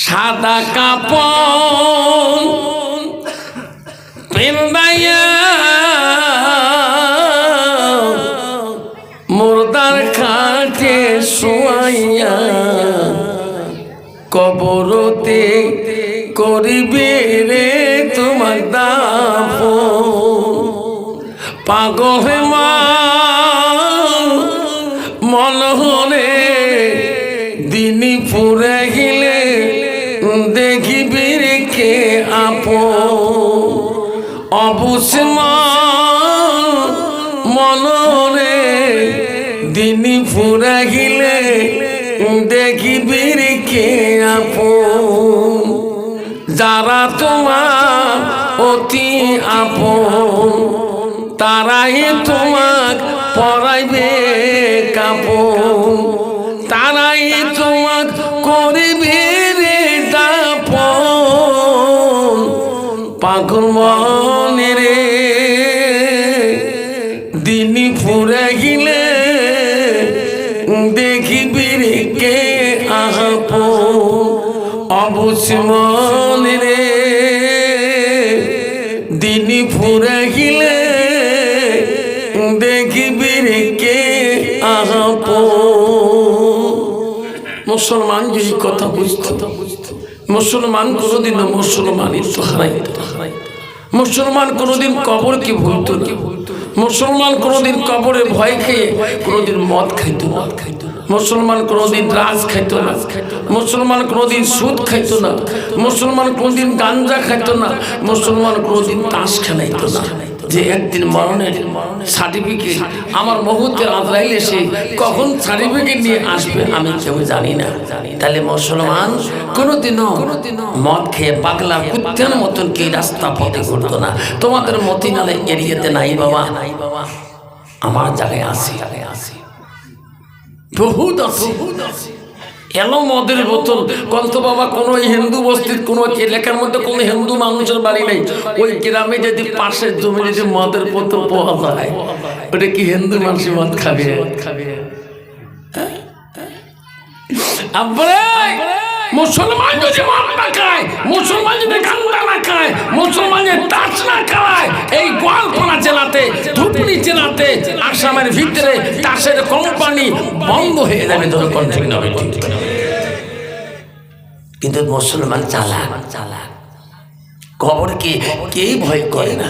সাদা কাপড় পেন্দাইয়া মুর্দার খাটে শোয়াইয়া কবরতে করিবে রে তোমার দাফন। পাগল মা মনহরে দিনী পুরে গেলে দেখিবি রে কে আপন। অবুসমা মনরে দিনী পুরে গেলে দেখিবি রে কে আপন। যারা তোমার অতি আপন তারাই তোমাক পরাইবে কাপন। তারাই তোমাক করিবে রে দাফন। পাগল মনে রে দিনী ফুরে গিলে দেখিবি রে কে আপন। অবশ্য মনে রে দিনী ফুরে গিলে দেখিবি রে কে আপন। মুসলমান এই কথা বুঝতো, মুসলমান কোনোদিন মুসলমানই তো হারাইত। মুসলমান কোনোদিন কবরকে ভুলতো না। মুসলমান কোনোদিন কবরে ভয় খেয়ে কোনোদিন মদ খাইতো না। মুসলমান কোনোদিন রাজ খাইতো না। মুসলমান কোনোদিন সুদ খাইতো না। মুসলমান কোনোদিন গাঞ্জা খাইতো না। মুসলমান কোনোদিন তাস খেলাইতো না। যে একদিন মরণের সার্টিফিকেট আমার মুহূর্তের আজরাইল এসে কখন সার্টিফিকেট নিয়ে আসবে আমি কেউ জানি না। তাহলে মুসলমান কোনোদিনও মদ খেয়ে পাগলা কুত্তার মতন কি রাস্তা পথে ঘুরতো না। তোমাদের মতিনালে এরিয়াতে নাই বাবা, আমার জায়গায় আসি বহুত আছে। এলো মদের বোতল কন্ত বাবা, কোনো হিন্দু বস্তির কোনো এলাকার মধ্যে কোনো হিন্দু মানুষের বাড়ি নেই। ওই গ্রামে যদি পাশের জমি যদি মদের বোতল পাওয়া যায়, ওটা কি হিন্দু মানুষ মদ খাবে? মুসলমান যদি মদ না খায়, মুসলমান যদি গান্দা না খায়, মুসলমান যদি তাস না খায়, এই গোয়ালপাড়া জেলাতে, ধুবড়ি জেলাতে, আসামের ভিতরে তাসের কোম্পানি বন্ধ হয়ে যাবে। ধরুন ঠিক না? কিন্তু মুসলমান চালাক, কবরকে কেই ভয় করে না।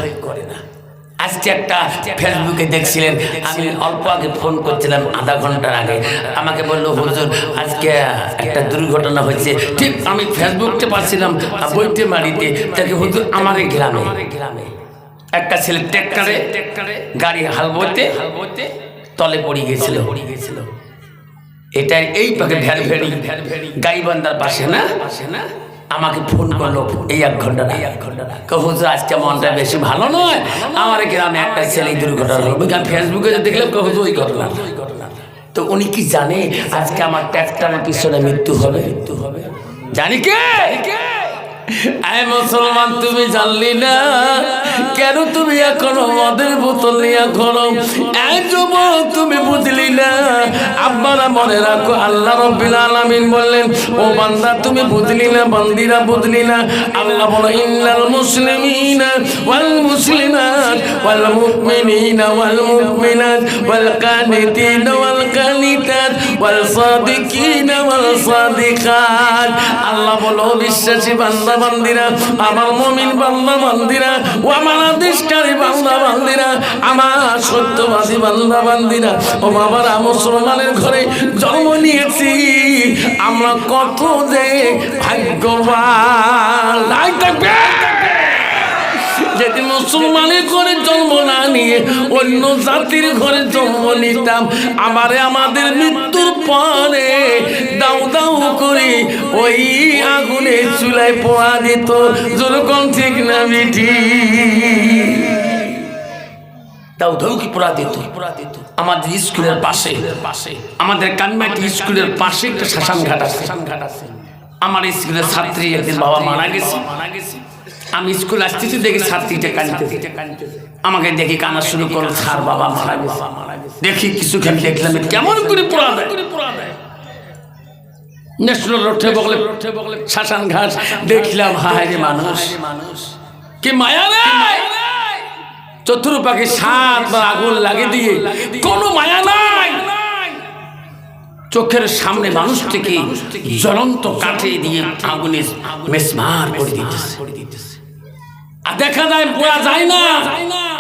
আজকে একটা ফেসবুকে দেখছিলেন, আমি অল্প আগে ফোন করছিলাম আধা ঘন্টার আগে, আমাকে বললো হুজুর আজকে একটা দুর্ঘটনা হয়েছে। ঠিক আমি ফেসবুকতে পাচ্ছিলাম বইতে বাড়িতে, তাকে হুজুর আমার গ্রামে একটা ছেলে ট্রেক্টরে গাড়ি হাল বইতে তলে পড়ে গেছিল। এটা এই পাকে ভ্যারি গাইবান্ধার পাশে না, আমাকে ফোন করলো এই 1 ঘন্টা হুজুর আজকে মনটা বেশি ভালো নয়, আমার গ্রামে একটা ছেলে দুর্ঘটনা হলো। ফেসবুকে দেখলাম হুজুর ওই ঘটনা। তো উনি কি জানে আজকে আমার ট্র্যাক্টরের পিছনে মৃত্যু হবে? জানি কে? আয় মুসলমান, তুমি জানলি না কেন তুমি এখনো মদের বোতল নিয়ে ঘোরো? এই যুবক তুমি বুঝলি না? আব্বারা মনে রাখো, আল্লাহ রাব্বুল আলামিন বললেন ও বান্দা তুমি বুঝলি না, বান্দিরা বুঝলি না। আল্লাহ বলে ইন্নাল মুসলিমিনা ওয়াল মুসলিমাত ওয়াল মুমিনিনা ওয়াল মুমিনাত ওয়াল কানিতিনা ওয়াল কানিতাত ওয়াল সাদিকিনা ওয়াল সাদিকাত। আল্লাহ বলো বিশ্বাসী বান্দা বান্দিরা, আমার মুমিন বান্দা বান্দিরা, ও আমার আদেশকারী বান্দা বান্দিরা, আমার সত্যবাদী বান্দা বান্দিরা, ও বাবারা মুসলমানের ঘরে জন্ম নিয়েছি আমরা, কত যে ভাগ্যবান। যদি মুসলমানের ঘরে জন্ম না নিয়ে অন্য জাতির ঘরে জন্ম নিতাম, আমাদের মৃত্যুর পরে দাউ দাউ করে ওই আগুনে চুলায় পোড়া দিত। যেরকম ঠিক না বিঠি? দাউ দাউ কি পোড়া দিত? আমাদের স্কুলের পাশে, আমাদের কানমাটি স্কুলের পাশে একটা শ্মশান ঘাট আছে। আমার স্কুলের ছাত্রী একদিন বাবা মারা গেছে। আমি স্কুল আসতেছি, দেখি ছাত্রীটা কাঁদতেছে। আমাকে দেখি কান্না শুরু করলো, স্যার বাবা মারা গেছে। দেখি কিছুক্ষণ দেখলাম কেমন করে পোড়া দেয়। ন্যাশনাল রোডে বগলে শ্মশান ঘাট দেখলাম, হায় রে মানুষ কি মায়া নাই, চতুর্পাকে 7 বার আগুন লাগিয়ে দিয়ে কোনো মায়া নাই। চোখের সামনে মানুষটিকে জ্বলন্ত কাঠে দিয়ে আগুনে মেসমার করে দিতেছে। আর দেখা যায় পোড়া যায় না,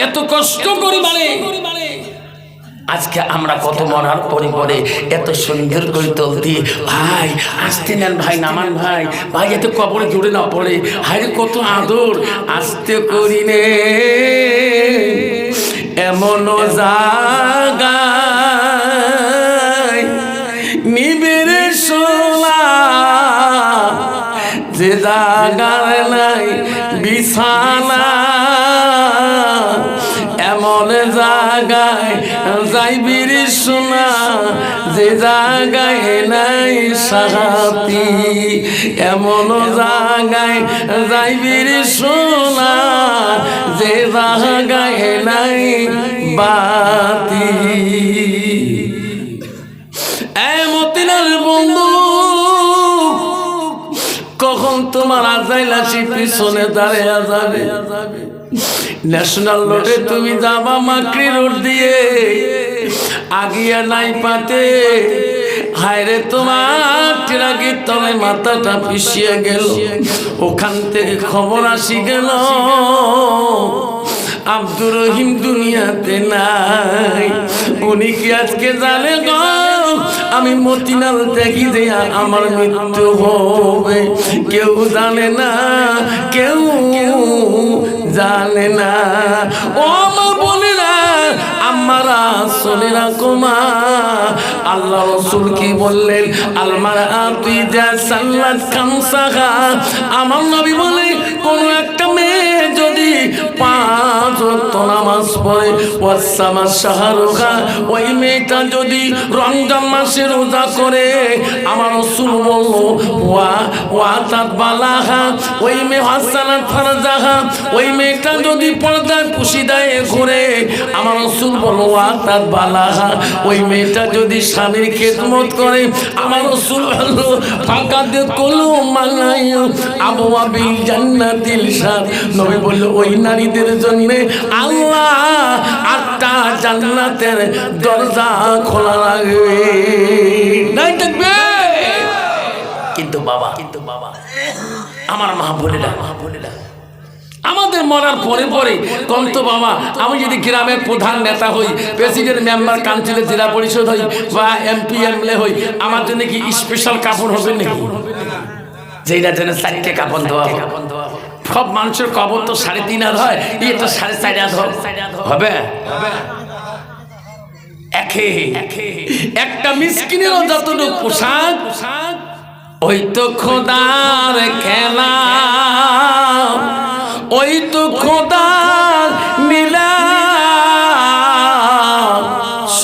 এত কষ্ট করি মানে। আজকে আমরা কত মরার পরে পরে এত সুন্দর করে তুলতি, ভাই আসতে নেন, ভাই নামান, ভাই ভাই এত কবরে জুড়ে না পড়ে, হায় কত আদর আসতে করি নে। এমন জাগায় নিবিড় সোনা যে জাগার নাই বিছানা, এমন জাগায় যাইবির সোনা যে জাগায় নাই সাথী, এমন জাগায় যাইবির সোনা যে জাগায় নাই বাতি। মতিলাল বন্ধু, কখন তোমার আজাইল আসি পিছনে দাঁড়িয়ে যাবে। ন্যাশনাল রোডে তুমি যাবা, মাকড়ি রোড দিয়ে আগিয়া নাই পাতে, হায়রে তোমার ট্রাকের তলে মাথাটা পিছিয়ে গেল। ওখান থেকে খবর আসি গেল আব্দুর রহিম দুনিয়াতে নাই। উনি কি আজকে জানে গো আমি মতিলাল দেখি যে আমার মৃত্যু হবে? কেউ জানে না, কেউ জানে না। ও আমার বোনেরা, আমারা সোনেরা কুমা, আল্লাহ রাসূল কি বললেন? আলমারাতু ইযা সাল্লাত খামসাহা, আমার নবী বলে কোন একটা মেয়ে যদি 5 ওয়াক্ত নামাজ পড়ে, ওয়াসামা শাহরুহা, ওই মেয়েটা যদি রমজান মাসে রোজা করে, আমার রাসূল বলল ওয়া তাবালাহা, ওই মেয়ে হাসানাত ফারজাহা, ওই মেয়েটা যদি পর্দায় পুশিদায় ঘুরে, আমার রাসূল বলল ওয়া তাবালাহা, ওই মেয়েটা যদি স্বামীর খেদমত করে, আমার রাসূল বলল ফাকাদ কুলু মালাইয়ু আবওয়াবিল জান্নাতিল শাদ, নবী বলল ওই নারীদের জন্য আল্লাহ 8টা জান্নাতের দরজা খোলা রাখবে। নাই থাকবে। কিন্তু বাবা আমার মা বলে না, আমাদের মরার পরে পরে কন্ত বাবা, আমি যদি গ্রামের প্রধান নেতা হই, প্রেসিডেন্ট, মেম্বার, কাউন্সিলের জেলা পরিষদ হই বা এমপি এমএলএ হই, আমার জন্য কি স্পেশাল কাপড় হবে নাকি? যেটা জন্য 4টে কাপড় দেওয়া সব মানুষের কবর তো 3.5 হয়, এটা 4.5 হবে। একটা মিসকিনেরও যতটুকু পোশাক, ওই তো খোদার খেলা, ওই তো খোদার নীলা।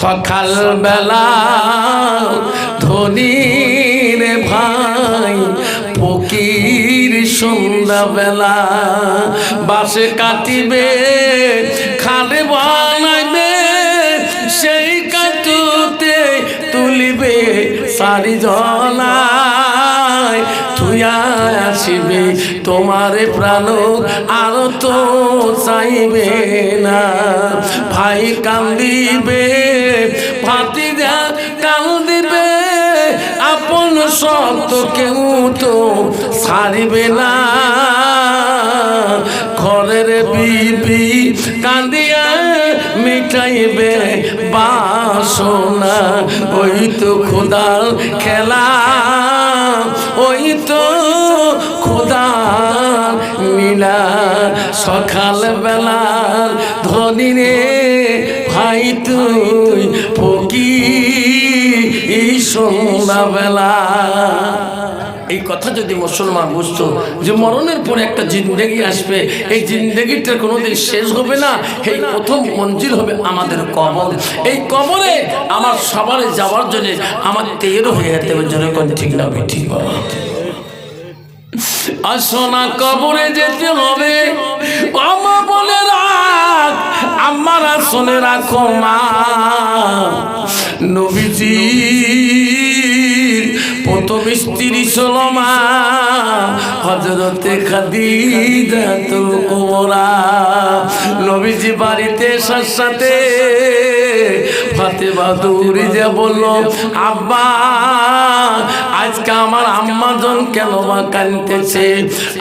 সকাল বেলা ধনীর ভাই ফকির, সন্ধ্যা বেলা বাসে কাটিবে, খালে বানাইবে, সেই কাটুতে তুলিবে সারি জনায়, থুয়া আসিবে তোমারে প্রাণ আর তো চাইবে না। ভাই কান্দিবে, ভাতিজা কান্দিবে, আপন সত্য কেউ তো ছাড়িবে না। ঘরের বিবি কান্দিয়া মিটাইবে বাসনা, ওই তো খোদার খেলা, ওই তো খোদার নীলা। সকাল বেলার ধনী রে ভাই তুই ফকির, সন্ধ্যা বেলা। এই কথা যদি মুসলমান বুঝতো যে মরণের পরে একটা জিন্দেগি আসবে, এই জিন্দেগিটার কোনোদিন শেষ হবে না, এই প্রথম মঞ্জিল হবে আমাদের কবর। এই কবরে আমার সবারে যাওয়ার জন্য আমার তৈরি হয়ে যেতে হবে। জন্য কোন ঠিক না ঠিক বাবা, আসোনা কবরে যেতে হবে। আমা বলে রাখ, আমার শুনে রাখো মা, নবীজির প্রথম স্ত্রী ছিল মা হযরতে খাদিজাতুল কুবরা। নবীজি বাড়িতে আসার সাথে ফাতেমা দৌড়ে যে বলল, আব্বা আজকে আমার আম্মাজন কেন মা কাঁদতেছে?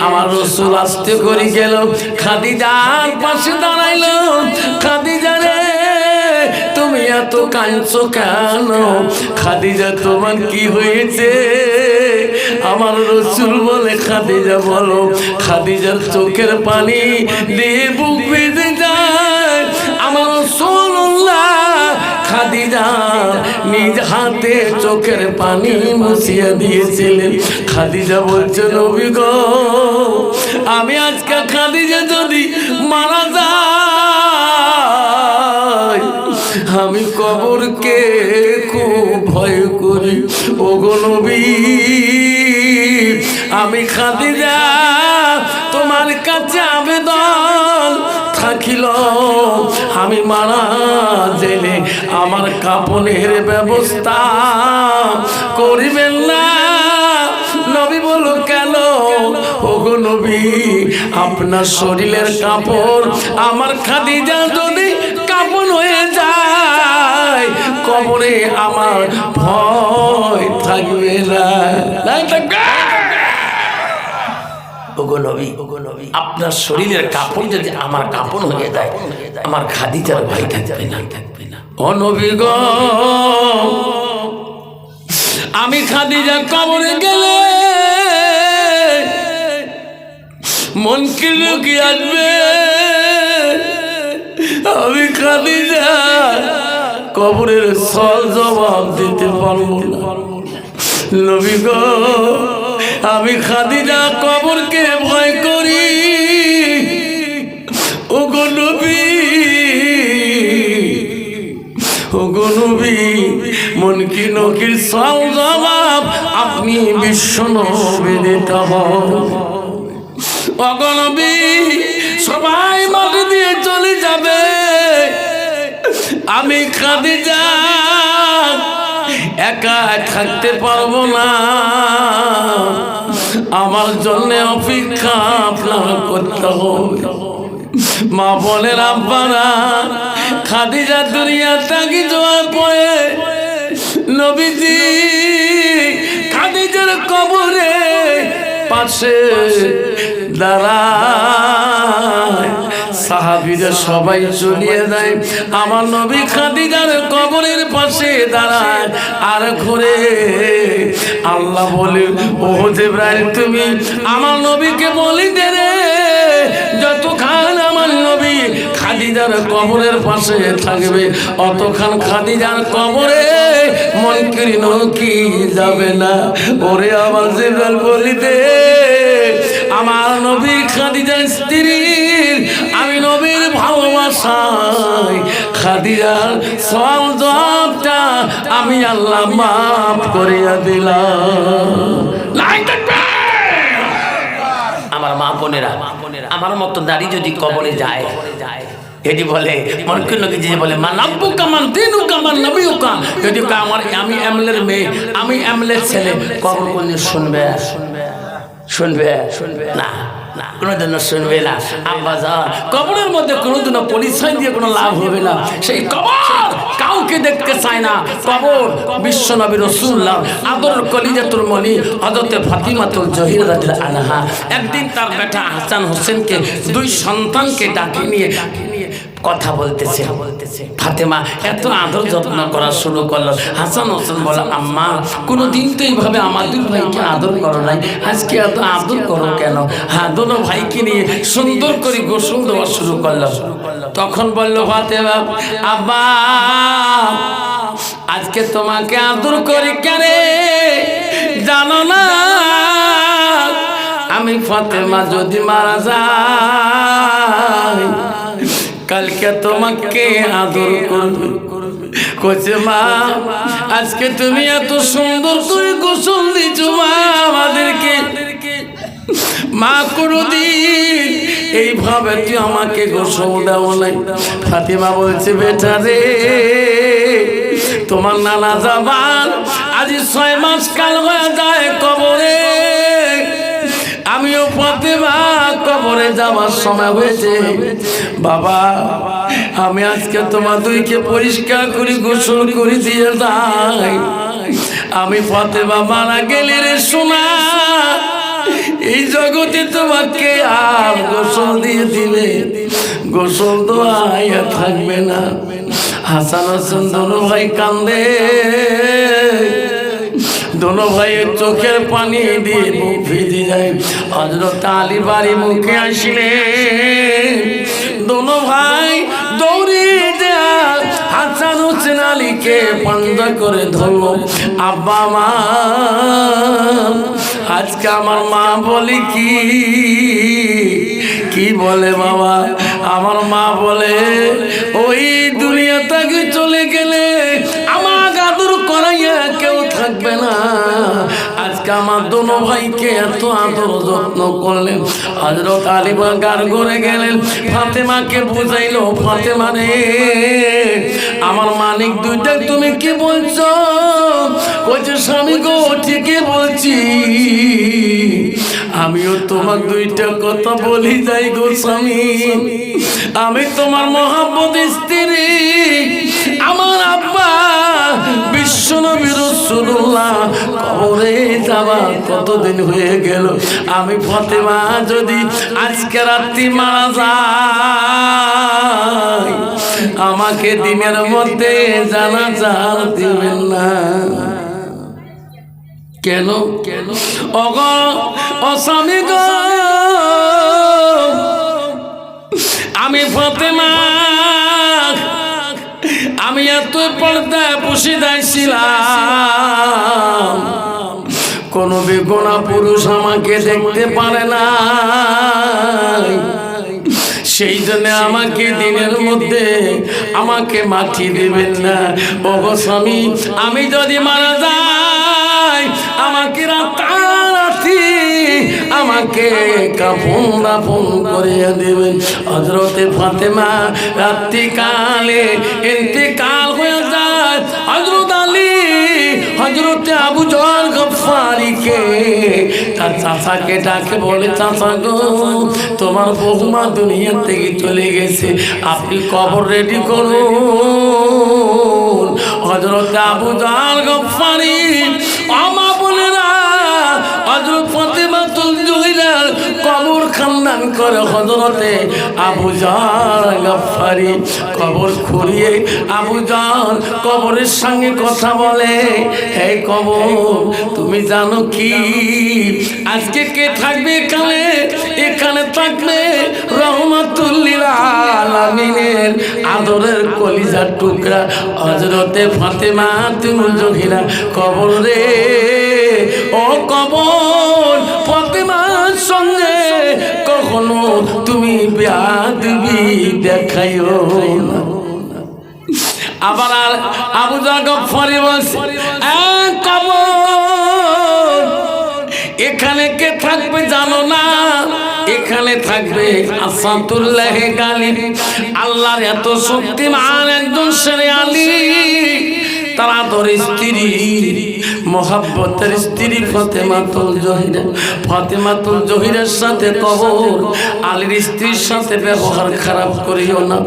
আমার রাসূল আস্তে করে গেল, খাদিজার পাশে দাঁড়াইল। খাদিজা রে, তুমি এত কাঁদছো কেন? খাদিজা তোমার কি হয়েছে? আমার রাসূল বলে, খাদিজা বলো। খাদিজার চোখের পানি দিয়ে বুক বেঁধে যায়। আমার রাসূলুল্লাহ খাদিজা নিজ হাতে চোখের পানি মুছিয়ে দিয়েছিলেন। খাদিজা বলছে, নবী গো, আমি আজকে খাদিজা যদি মারা যাই, আমি কবরকে খুব ভয় করি। ওগো নবী, আমি খাদিজা তোমার কাছে আবেদন থাকিল, আমি মারা গেলে আমার কাপনের ব্যবস্থা করিবেন না। নবী বলো, কেন? ওগো নবী, আপনার শরীরের কাপড় আমার খাদিজা যদি কাপড় হয়ে যায়, কবরে আমার ভয় থাকবে না। ওগো নবী, আপনার শরীরের কাপড় যদি আমার কাপড় হয়ে যায়, আমার খাদিজার ভয় থাকবে না। ও নবী গো, আমি খাদিজা কবরে গেলে মন কি লোকে আসবে? আমি খাদিজা কবরের সল জবাব দিতে পারবো না। নবী গো, আমি খাদিজা কবরকে ভয় করি। ওগো নবী, ওগো নবী, মন কি নকির সল জবাব আপনি বিশ্ব নবী দিতে হবে। ওগো নবী, সবাই মাটি দিয়ে চলে যাবে, আমি খাদিজা একা থাকতে পারবো না। আমার জন্য অপেক্ষা আপনার করতে হবে। মা বলেন, আব্বারা খাদিজা দুনিয়া থাকি যাওয়ার পরে নবীজি খাদিজার কবরে পাশে দাঁড়ায়। সাহাবীরা সবাই চলিয়ে যায়, আমার নবী খাদিজার কবরের পাশে দাঁড়ায় আর ঘুরে। আল্লাহ বলে, ও জিবরাইল, তুমি আমার নবীকে বলি দে রে, যতক্ষণ আমার নবী খাদিজার কবরের পাশে থাকবে, অতক্ষণ খাদিজার কবরে মুনকির নকির যাবে না। ওরে আমার জিবরাইল বলি দে, আমার নবী খাদিজার স্ত্রীর আমি নবীর ভালোবাসায় খাদিজার সওয়াল জবাবটা আমি আল্লাহ মাফ করিয়া দিলাম। আমার মা বোনেরা, আমার মতো দাড়ি যদি কবরে যায়, এটি বলে মনকির নকি যে বলে, মা নাব্বু কামান দিনু কামান নবীউকা, যদি আমার আমি এমলের মেয়ে, আমি এমলের ছেলে, কবর কোনদিন শুনবে? না, কোনোদিনও শুনবে না। আব্বাজান, কবরের মধ্যে কোনোদিনও পরিচয় দিয়ে কোনো লাভ হবে না। সেই কবর কাউকে দেখতে চায় না। কবর বিশ্ব নবী রাসূলুল্লাহ আদর কলিজাতুল মনি হযরতে ফাতিমাতুল জহিরা রাদিয়াল্লাহু আনহা একদিন তার বেটা হাসান হোসেনকে, দুই সন্তানকে ডাকে নিয়ে কথা বলতেছে। ফাতেমা এত আদর যত্ন করা শুরু করলো। হাসান হোসেন বলে, আম্মা কোনোদিন তো এইভাবে আমাদের ভাইকে আদর করো নাই, আজকে এত আদর করো কেন? হ্যাঁ, দোনো ভাইকে নিয়ে সুন্দর করে গোসল দেওয়া শুরু করলো। তখন বলল ফাতেমা, আব্বা আজকে তোমাকে আদর করি কেন জানো না? আমি ফাতেমা যদি মারা যাই, কালকে তোমাকে আদর করবে। কইছে, মা আজকে তুমি এত সুন্দর করে গোসল দিছো মা আমাদেরকে, মা কোনদিন এইভাবে তুই আমাকে গোসল দাও নাই। ফাতিমা বলছে, বেটা রে, তোমার নানা জামান আজ 6 মাস কাল হয়ে যায় কবরে। আমিও ফাতেমা কবরে যাওয়ার সময় হয়েছে। বাবা আমি আজকে তোমার দুইকে পরিষ্কার করে গোসল করে দিয়ে যাই। আমি ফাতেমা মারা গেলে রে সোনা, এই জগতে তোমাকে আর গোসল দিয়ে দিলে গোসল তো আয়া থাকবে না। হাসান হোসেন দোনো ভাই কান্দে, দোনো ভাইয়ের চোখের পানি দিয়ে মুখ ভিজে যায়। হযরত আলী বাড়ি মুখে আসলে দোনো ভাই দৌড়ে যায় হাসান হোসেন আলীকে পাঞ্জা করে ধরল। আব্বা মা আজকে আমার মা বলে কি বলে বাবা? আমার মা বলে ওই দুনিয়া থেকে চলে গেলে আমার আদর করাইয়া কেউ থাকবে না। আজকে আমার দোনো ভাইকে এত আদর যত্ন করলেন। হযরত আলী বাগার ঘরে গেলেন, ফাতেমাকে বুঝাইলো, ফাতেমা রে আমার মানিক দুইটা তুমি কি বলছো? কইছে স্বামী গো ঠিকই বলছি, আমিও তোমার দুইটা কথা বলি যাই গো স্বামী। আমি তোমার মহব্বত স্ত্রী। আমার আব্বা বিশ্বনবী রাসূলুল্লাহ কবরে যাওয়া কতদিন হয়ে গেল। আমি ফাতেমা যদি আজকে রাত্রি মারা যায় আমাকে দিনের মধ্যে জানাজা দিবেন না। কেন কেন অগ অস্বামী গো, আমি ফাতেমা আমি এত পর্দায় পুষিদায় ছিলাম, কোন বেগুনা পুরুষ আমাকে দেখতে পারে না। সেই জন্য আমাকে দিনের মধ্যে আমাকে মাটি দেবেন না। ওগো স্বামী আমি যদি মারা যাই আমাকে রাতারাতি আমাকে কাফন দাফন করিয়া দেবেন। হযরতে ফাতেমা রাত্রিকালে ইন্তেকাল হয়ে যায়। হযরত আলী হযরতে আবু জর গফফারিকে তার চাচাকে ডাকে বলে, চাচা গো তোমার বৌমা দুনিয়া থেকে চলে গেছে, আপনি কবর রেডি করুন। হযরতে আবু জর গফফারি আমা বলেরা হযরত ফাতেমাতুল জোহরার কবর খানদান করে। হযরতে আবু জর গফফারি কবর খুঁড়িয়ে আবু জর কবরের সঙ্গে কথা বলে, হে কবর তুমি জানো কি আজকে কে থাকবে এখানে? এখানে থাকবে রহমাতুল লিল আলামিনের আদরের কলিজার টুকরা হযরতে ফাতেমাতুল জোহরা। কবর রে ও কবর, ফাতেমার সঙ্গে কখনো তুমি বেয়াদবি দেখাইও না। আবার আবু জর গফফারি বলছে, কবর এখানে কে থাকবে জানো না? এখানে থাকবে আসাদুল্লাহ গালিব, আল্লাহর এত শক্তিমান একজন শেরে আলী, তার আদর স্ত্রী মোহাব্বতের স্ত্রী ফাতেমাতুল জোহরা। ফাতেমাতুল জোহরার সাথে কবর আলীর স্ত্রীর সাথে ব্যবহার খারাপ করিও না।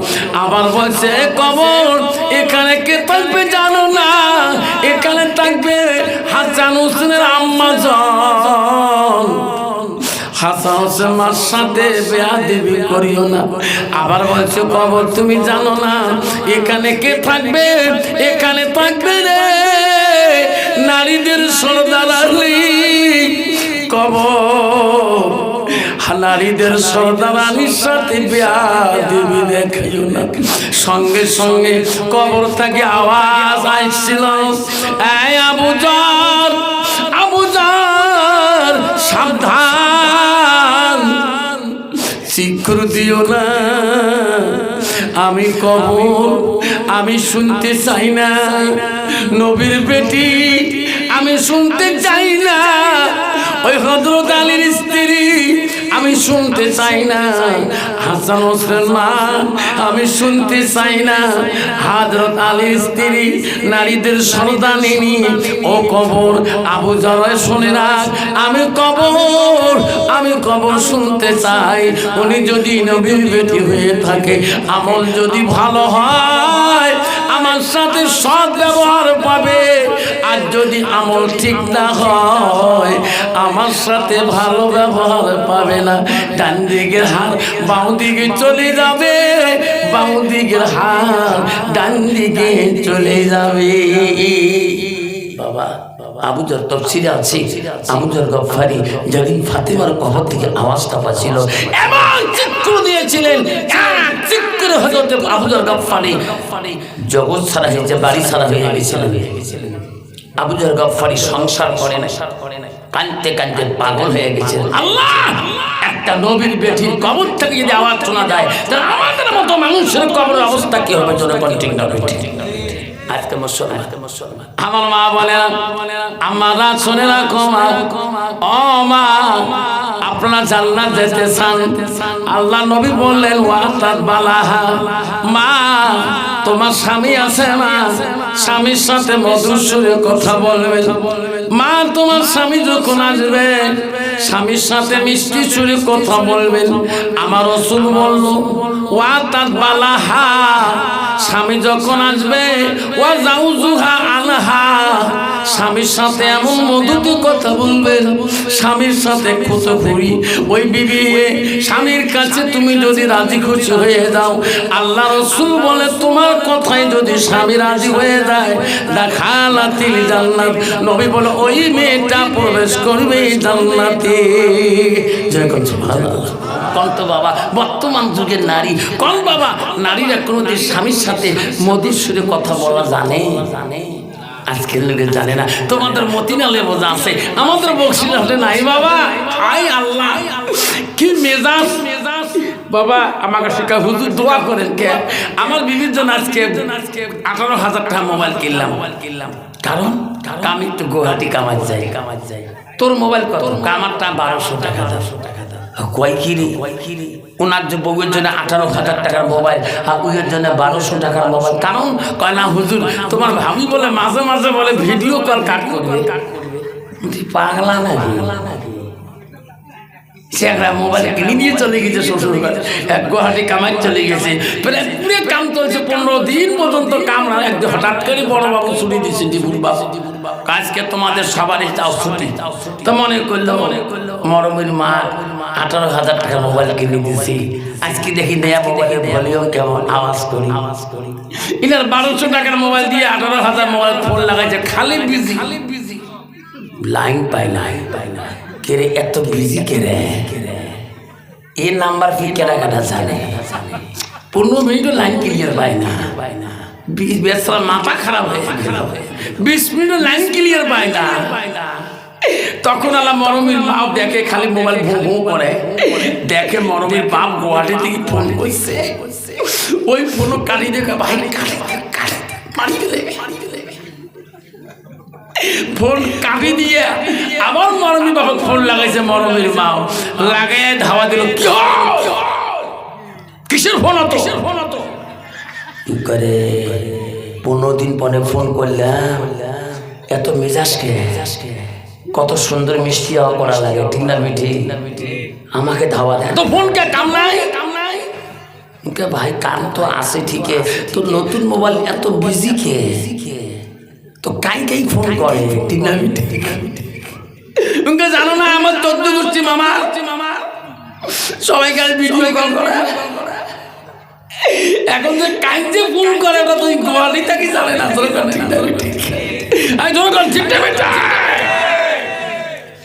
আবার বলছে কবর এখানে কে থাকবে জানো না? এখানে থাকবে হাসান হোসেনের আম্মা জান। হাসান হোসেন মার সাথে বেয়াদবি করিও না। আবার বলছে কবর তুমি জানো না এখানে কে থাকবে? এখানে থাকবে রে নারীদের সর্দার আলী। কবর নারীদের সর্দার আলীর সাথে বেয়াদবি দেখাইও না। সঙ্গে সঙ্গে কবর থেকে আওয়াজ আসছিল, এই আবু জর, আবু জর সাবধান, শিক্ষর দিও না। আমি কবর আমি শুনতে চাই না, নবীর বেটি আমি শুনতে চাই না, ওই হযরত আলীর স্ত্রী আমি শুনতে চাই না। হাসান হোসেন মা, আমি শুনতে চাই না। হযরত আলীর স্ত্রী নারীদের সন্তানিনী, ও কবর আবু যর শুনে রাখ, আমি কবর শুনতে চাই। উনি যদি নবীর বেটি হয়ে থাকে, আমল যদি ভালো হয় আমার সাথে সৎ ব্যবহার পাবে, আর যদি আমল ঠিক না হয় আমার সাথে ভালো ব্যবহার পাবে না। ডান দিকের হাত বাম দিকে চলে যাবে, বাম দিকের হাত ডান দিকে চলে যাবে। বাবা আবু যর তাফসীরে আছে, আবু যর গফফারি যেদিন ফাতেমার কবর থেকে আওয়াজটা পাচ্ছিল এমন চিৎকার দিয়েছিলেন, চিৎকার হযরত আবু যর গফফারি জগৎ ছাড়া হয়েছে, বাড়ি ছাড়া হয়ে গেছিলেন। আবু যর গফফারি সংসার করে না, কাঁদতে কাঁদতে পাগল হয়ে গেছে। আল্লাহ, একটা নবীর বেটির কবর থেকে যদি আওয়াজ শোনা যায় তাহলে আমাদের মতো মানুষের কবরের অবস্থা কি হবে? জোরে কোন ঠিক না ঠিক। আজকে মুসলমান আমার মা বলে, আমরা শুনে রাখো মা, ও মা আপনারা জান্নাত যেতে চান, আল্লাহ নবী বললেন ওয়াতাত বালাহা, মা তোমার স্বামী আছে মা, স্বামীর সাথে মধুর সুরে কথা বলবে। মা তোমার স্বামী যখন আসবে স্বামীর সাথে মিষ্টি সুরে কথা বলবেন। আমার রাসূল বলল ওয়াতাত বালাহা, স্বামী যখন আসবে ওয়া জাউজুহা আনহা, স্বামীর সাথে এমন মধুতে কথা বলবেন, স্বামীর সাথে খুশি ওই বিবি স্বামীর কাছে তুমি যদি রাজি খুশি হয়ে যাও, আল্লাহ রাসূল বলে তোমার কথায় যদি স্বামী রাজি হয়ে যায় দাখালাতিল জান্নাত, নবী বলে ওই মেয়েটা প্রবেশ করবে জান্নাতে। যখন সুবহানাল্লাহ কোন তো বাবা বর্তমান যুগের নারী, কোন বাবা নারীরা কোনোদিন স্বামীর সাথে মধুর সুরে কথা বলা জানে? আজকের লোকে জানে না। তোমাদের মতিনালে বোঝা আছে, আমাদের বক্সিনালে নাই বাবা। আই আল্লাহ কি মেজাজ বাবা আমাকে শিক্ষা হুজুর দোয়া করেন কে আমার বিবির জন্য আজকে 18,000 টাকা মোবাইল কিনলাম। কারণ আমি একটু গুয়াহাটি কামাজ যাই। তোর মোবাইল কত? আমারটা 1200 টাকা। কয় কিরি ওনার যে বউয়ের জন্য 18,000 টাকার মোবাইল, আর বউয়ের জন্য 1200 টাকার মোবাইল। কারণ কয় না হুজুর তোমার ভাবি বলে মাঝে মাঝে বলে ভিডিও কল কাট করবে। পাগলা নাকি? সে একটা মোবাইল কিনে দিয়ে চলে গেছে শ্বশুর ঘরে, এক গুয়াহাটি কামাই চলে গেছে। প্রায় পুরো কাম চলছে 15 দিন পর্যন্ত কাম না, একদিন হঠাৎ করে বড় বাবু ছুটি দিচ্ছে ডিবুর বাবু, আজকে তোমাদের সবারই তাও ছুটি। তো মনে করলো মরমের মা 18,000 টাকা মোবাইল কিনে দিয়েছি, আজকে দেখি নয়া মোবাইলের ভলিউম কেমন আওয়াজ করি। ইনার 1200 টাকার মোবাইল দিয়ে 18,000 মোবাইল ফোন লাগাইছে, খালি বিজি লাইন পাই না। কেরে এত বিজি কেরে? এই নাম্বার কি কেরা কাটা জানে? 15 মিনিটও লাইন ক্লিয়ার পাই না। বেচারা মাথা খারাপ হয়ে গেল, 20 মিনিটও লাইন ক্লিয়ার পাই না। তখন আল্লাহ মরমির বাপ দেখে খালি মোবাইল ভো ভো করে, দেখে মরমির বাপ গুয়াহাটি থেকে ফোন করছে। ওই ফোন কাটি দেখে ভাই মারি দিলে, ফোন কাটি দিয়ে আবার মরমির বাবা ফোন লাগাইছে। মরমির মা লাগাই ধাওয়া দিল, কিসের ফোন হতো করে 15 দিন পরে ফোন করলাম, এত মেজাজকে কত সুন্দর মিষ্টি করা লাগে, ঠিক না মিঠি? আমাকে ধাওয়া দেয় তো ফোনকে কাম নাই। ভাই কাম তো আছে ঠিকই, তোর নতুন মোবাইল এত বিজি কে? তো কাই ফোন করে, ঠিক না মিঠি? জানো না আমার 14 গোষ্ঠী মামা সবাই কাল ভিডিও কল করে। এখন যে কাই যে ফোন করে ওটা তুই গুয়াহাটি থাকি জানে না।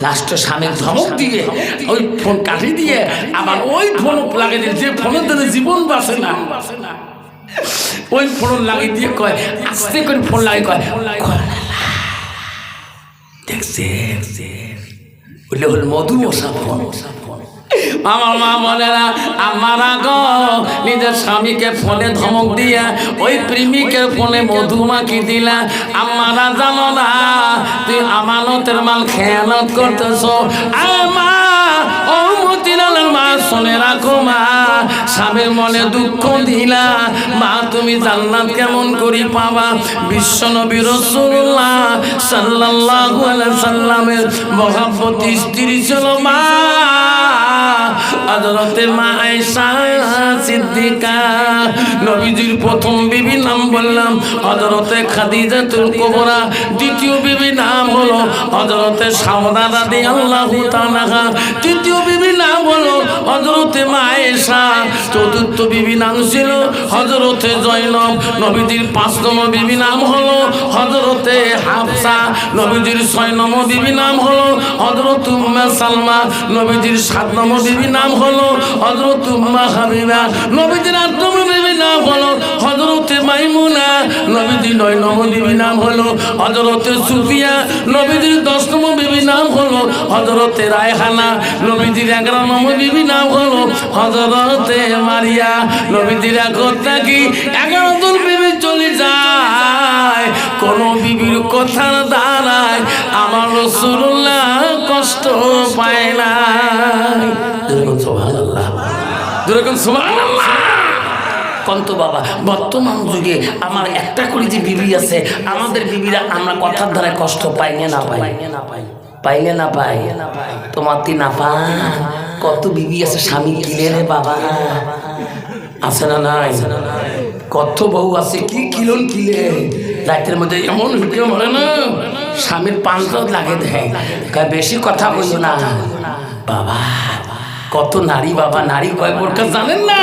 লাস্টে স্বামীর ধমক দিয়ে ওই ফোন কাটি দিয়ে আবার ওই ফোন লাগিয়ে দিয়ে, যে ফোনের জন্য জীবন বাঁচে না ওই ফোন লাগিয়ে দিয়ে কয়, আস্তে করে ফোন লাগিয়ে কয় দেখছে বললে হল মধু মশা ফোন। আমার মা বলে না আমার গো নিজের স্বামীকে ফোনে ধমক দিয়া ওই প্রেমিকের ফোনে মধুমাখি দিলা। আমারা জানো না তুই আমানতের মাল খেয়ানত করতেছ। মা ও মতিলালের মা দেখো মা, স্বামীর মনে দুঃখ দিলা মা, তুমি জান্নাত কেমন করি পাবা? বিশ্বনবী রাসূলুল্লাহ সাল্লাল্লাহু আলাইহি সাল্লামের মহব্বতী স্ত্রী ছিল মা হযরতে মা আয়েশা সিদ্দিকা। নবীজির প্রথম বিবি নাম বললাম হযরতে খাদিজাতুল কুবরা, দ্বিতীয় বিবি নাম হলো হযরতে সাউদা রাদিয়াল্লাহু তাআলা, তৃতীয় বিবি নাম হলো হযরতে মা আয়েশা, চতুর্থ বিবি নাম ছিল হযরতে জয়নব, নবীজির ৫ নম্বর বিবি নাম হলো হযরতে হাফসা, নবীজির ৬ নম্বর বিবি নাম হলো হযরত উম্মে সালমা, নবীজির ৭ নম্বর বিবি নাম হলো হযরত উম্মে হাবিবা, নবীজির ৮ নম্বর বিবি নাম হলো হযরতে মাইমুনা, নবীজির ৯ নম্বর বিবি নাম হলো হযরতে সুফিয়া, নবীজির ১০ নম্বর বিবি নাম হলো হযরতে রায়হানা, নবীজির ১১ নম্বর বিবি নাম হলো হযরতে মারিয়া। নবীজির এখন নাকি ১১ জন বিবি চলে যায়, কোন বিবির কথার দ্বারায় আমার রাসূলুল্লাহ কষ্ট পায় না। সুবহানাল্লাহ, সুবহানাল্লাহ। কন্ত বাবা, বর্তমান যুগে আমার একটা করে যে বিবি আছে, আমাদের বিবিরা আমরা কথার দ্বারা কষ্ট পাইলে না পাই, পাইলে না পাই, তোমার তি না পা। কত বিবি আছে স্বামী কিনে রে বাবা, আছে না নাই? কত বউ আছে কি কিলন কিলে, রাতের মধ্যে এমন ঢুকে মরে না, স্বামীর ৫ রাত লাগে দেয়, বেশি কথা বললো না বাবা। কত নারী বাবা, নারী কয় প্রকার জানেন না?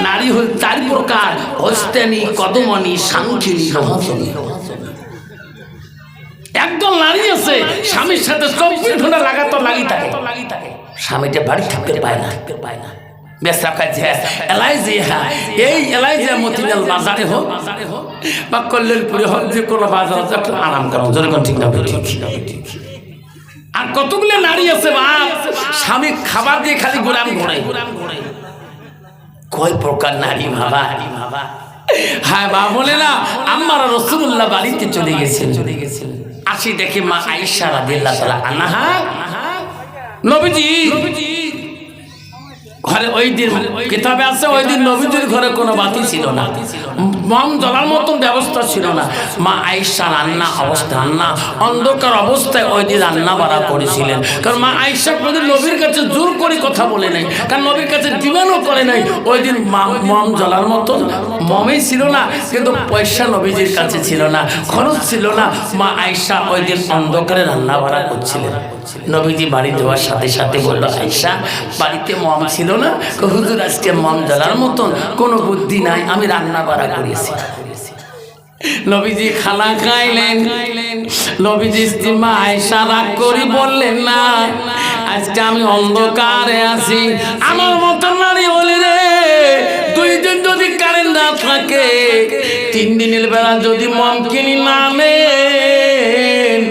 নারী হল ৪ প্রকার, হস্তেনী, কদমনী, সাংখিনী, রহস্যনী। একদল নারী আছে স্বামীর সাথে ২৪ ঘন্টা লাগাতার লাগি থাকে, স্বামীটা বাড়ি থাকতে পায় না, এই এলাইজা মতিলাল বাজারে হোক বা কল্যাণপুরে হোক, যে কোনো বাজার একটু আরাম করো, যেরকম ঠিক না ঠিক। আর কতগুলো নারী আছে বাপ, স্বামী খাবার দিয়ে খালি গোলাম ঘোরে। কয় প্রকার নারী বাবা। হ্যাঁ বা বলে না, আমার রাসূলুল্লাহ বাড়িতে চলে গেছেন, আসি দেখে মা আয়েশা রাদিয়াল্লাহু তাআলা আনহা, নবীজি ঘরে ওই দিন কিতাবে আছে, ওই দিন নবীজির ঘরে কোনো বাতি ছিল না, মোম জ্বলার মতন ব্যবস্থা ছিল না। মা আয়েশা রান্না অবস্থা, রান্না অন্ধকার অবস্থায় ওই দিন রান্না বাড়া করেছিলেন। কারণ মা আয়েশা কোনোদিন নবীর কাছে জোর করে কথা বলে নাই, কারণ নবীর কাছে ডিমান্ডও করে নাই। ওই দিন মোম জ্বলার মতন মমই ছিল না, কিন্তু পয়সা নবীজির কাছে ছিল না, খরচ ছিল না। মা আয়েশা ওই দিন অন্ধকারে রান্না বাড়া করছিলেন। নবীজি বাড়ি যাওয়ার সাথে সাথে বলল, আয়েশা বাড়িতে মম ছিল না? হুজুর আজকে মম জ্বালার মতন কোনো বুদ্ধি নাই, আমি রান্না বাড়া করেছি। নবীজি খানা খাইলেন, নবীজি মা আয়েশা রাগ করি বললেন, না আজকে আমি অন্ধকারে আছি, আমার মতো নারী বলি রে, 2 দিন যদি কারেন্ট না থাকে, 3 দিনের বেলা যদি মম কিনি না নেন,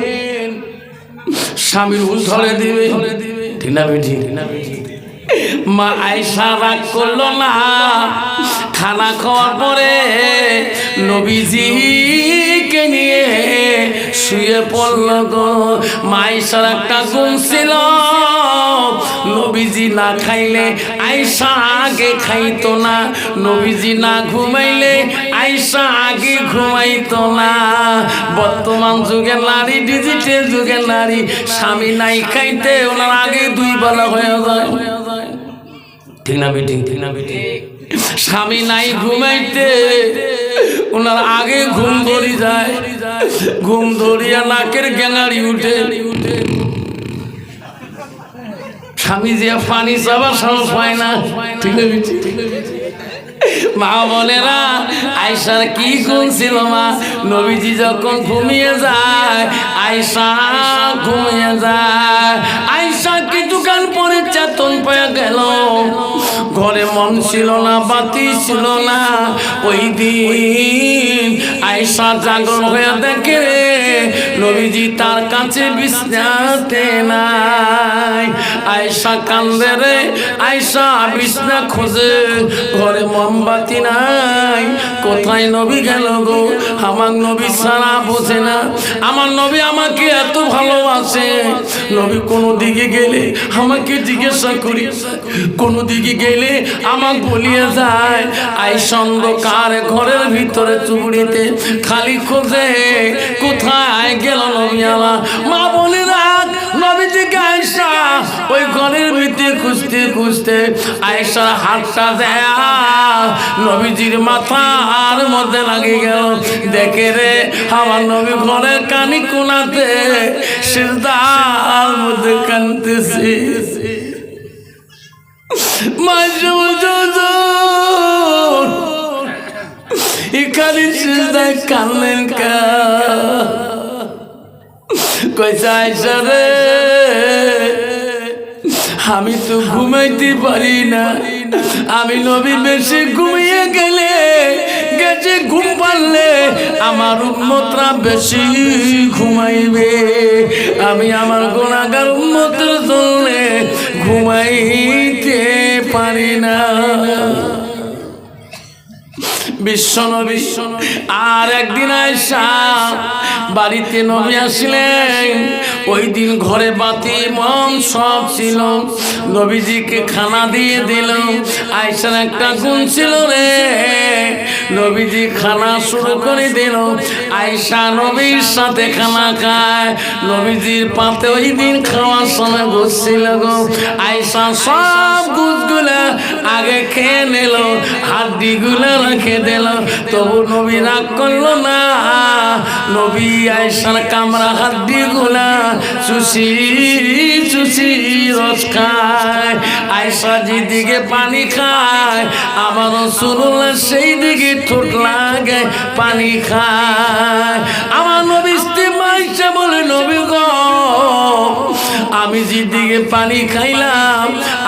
স্বামীর হুল ধরে দিবে, ঠিক না বেঠি? মা আয়েশা রাগ করলো না। খানা খাওয়ার পরে নবীজিকে নিয়ে শুয়ে পড়ল গো। মা আয়েশার একটা গুণ ছিল, নবীজি না খাইলে আয়েশা আগে খাইতো না, নবীজি না ঘুমাইলে আয়েশা আগে ঘুমাইতো না। বর্তমান যুগের নারী, ডিজিটাল যুগের নারী, স্বামী নাই খাইতে ওনার আগে 2 বেলা হয়ে যায়, ঠিক না বেটি? ঠিক না বেটি? স্বামী নাই ঘুমাইতে ওনার আগে ঘুম ধরি যায়, ঘুম ধরিয়া নাকের গেঙাড়ি উঠে, স্বামী যে পানি চাবার সাহস পায় না, ঠিক না বেটি? মা বলে না, আয়েশার কি গুণ ছিল মা, নবীজি যখন ঘুমিয়ে যায় আয়েশা ঘুমিয়ে যায়। আয়েশা কিছুক্ষণ পরে চেতন পেয়ে গেল, ঘরে মন ছিল না, বাতি ছিল না। ওই দিন আয়েশা জাগরণ হয়ে দেখে নবীজি তার কাছে বিছানাতে নাই। আয়েশা কান্দে রে, আয়েশা বিছানা খোঁজে, ঘরে মোমবাতি নাই, কোথায় নবী গেল গো? আমার নবী সারা বোঝে না, আমার নবী আমাকে এত ভালোবাসে। নবী কোনো দিকে গেলে আমাকে জিজ্ঞাসা করি, কোনো দিকে গেলে আমাকে বলিয়ে যায়। আয়েশা অন্ধকার ঘরের ভিতরে চুবড়িতে খালি খোঁজে, কোথায় গেল নবী আমার। মা বলে রাখ নবীজিকে আয়েশা ওই ঘরের ভিতরে খুঁজতে খুঁজতে আয়েশার হাতটা দেয় নবীজির মাথার মধ্যে লাগে গেল। দেখে রে আমার নবী ঘরের কানি কোনাতে সিজদার মধ্যে কাঁদতেছে। এখানে সিজদায় কাঁদলেন কা? কইছে আয়েশা রে আমি তো ঘুমাইতে পারি না, আমি নবী বেশি ঘুমিয়ে গেলে গেছে ঘুম পারলে আমার উম্মতরা বেশি ঘুমাইবে, আমি আমার গুনাহগার উম্মতের জন্য ঘুমাইতে পারি না। বিশ্বনবী আর একদিন আয়েশা বাড়িতে নবী আসলেন। ওই দিন ঘরে বাতি মম সব ছিল, নবীজিকে খানা দিয়ে দিল। আয়েশার একটা গুণ ছিল রে, নবীজি খানা শুরু করে দিল, আয়েশা নবীর সাথে খানা খায়। নবীজির পাতে ওই দিন খাওয়ার সময় বসছিল গো, আয়েশা সব গুছগুলা আগে খেয়ে নিল, হাড্ডিগুলা রেখে দিল। তবু নবী রাগ করলো না, নবী আয়েশার কামরা হাড্ডিগুলা চুষি চুষি রস খায়। আয়েশা যেদিকে পানি খায় আমার রাসূলুল্লাহ সেই দিকে ঠোঁট লাগে পানি খায়। আমার নবী ইস্তেমাইসা বলে নবী গো আমি যেদিকে পানি খাইলাম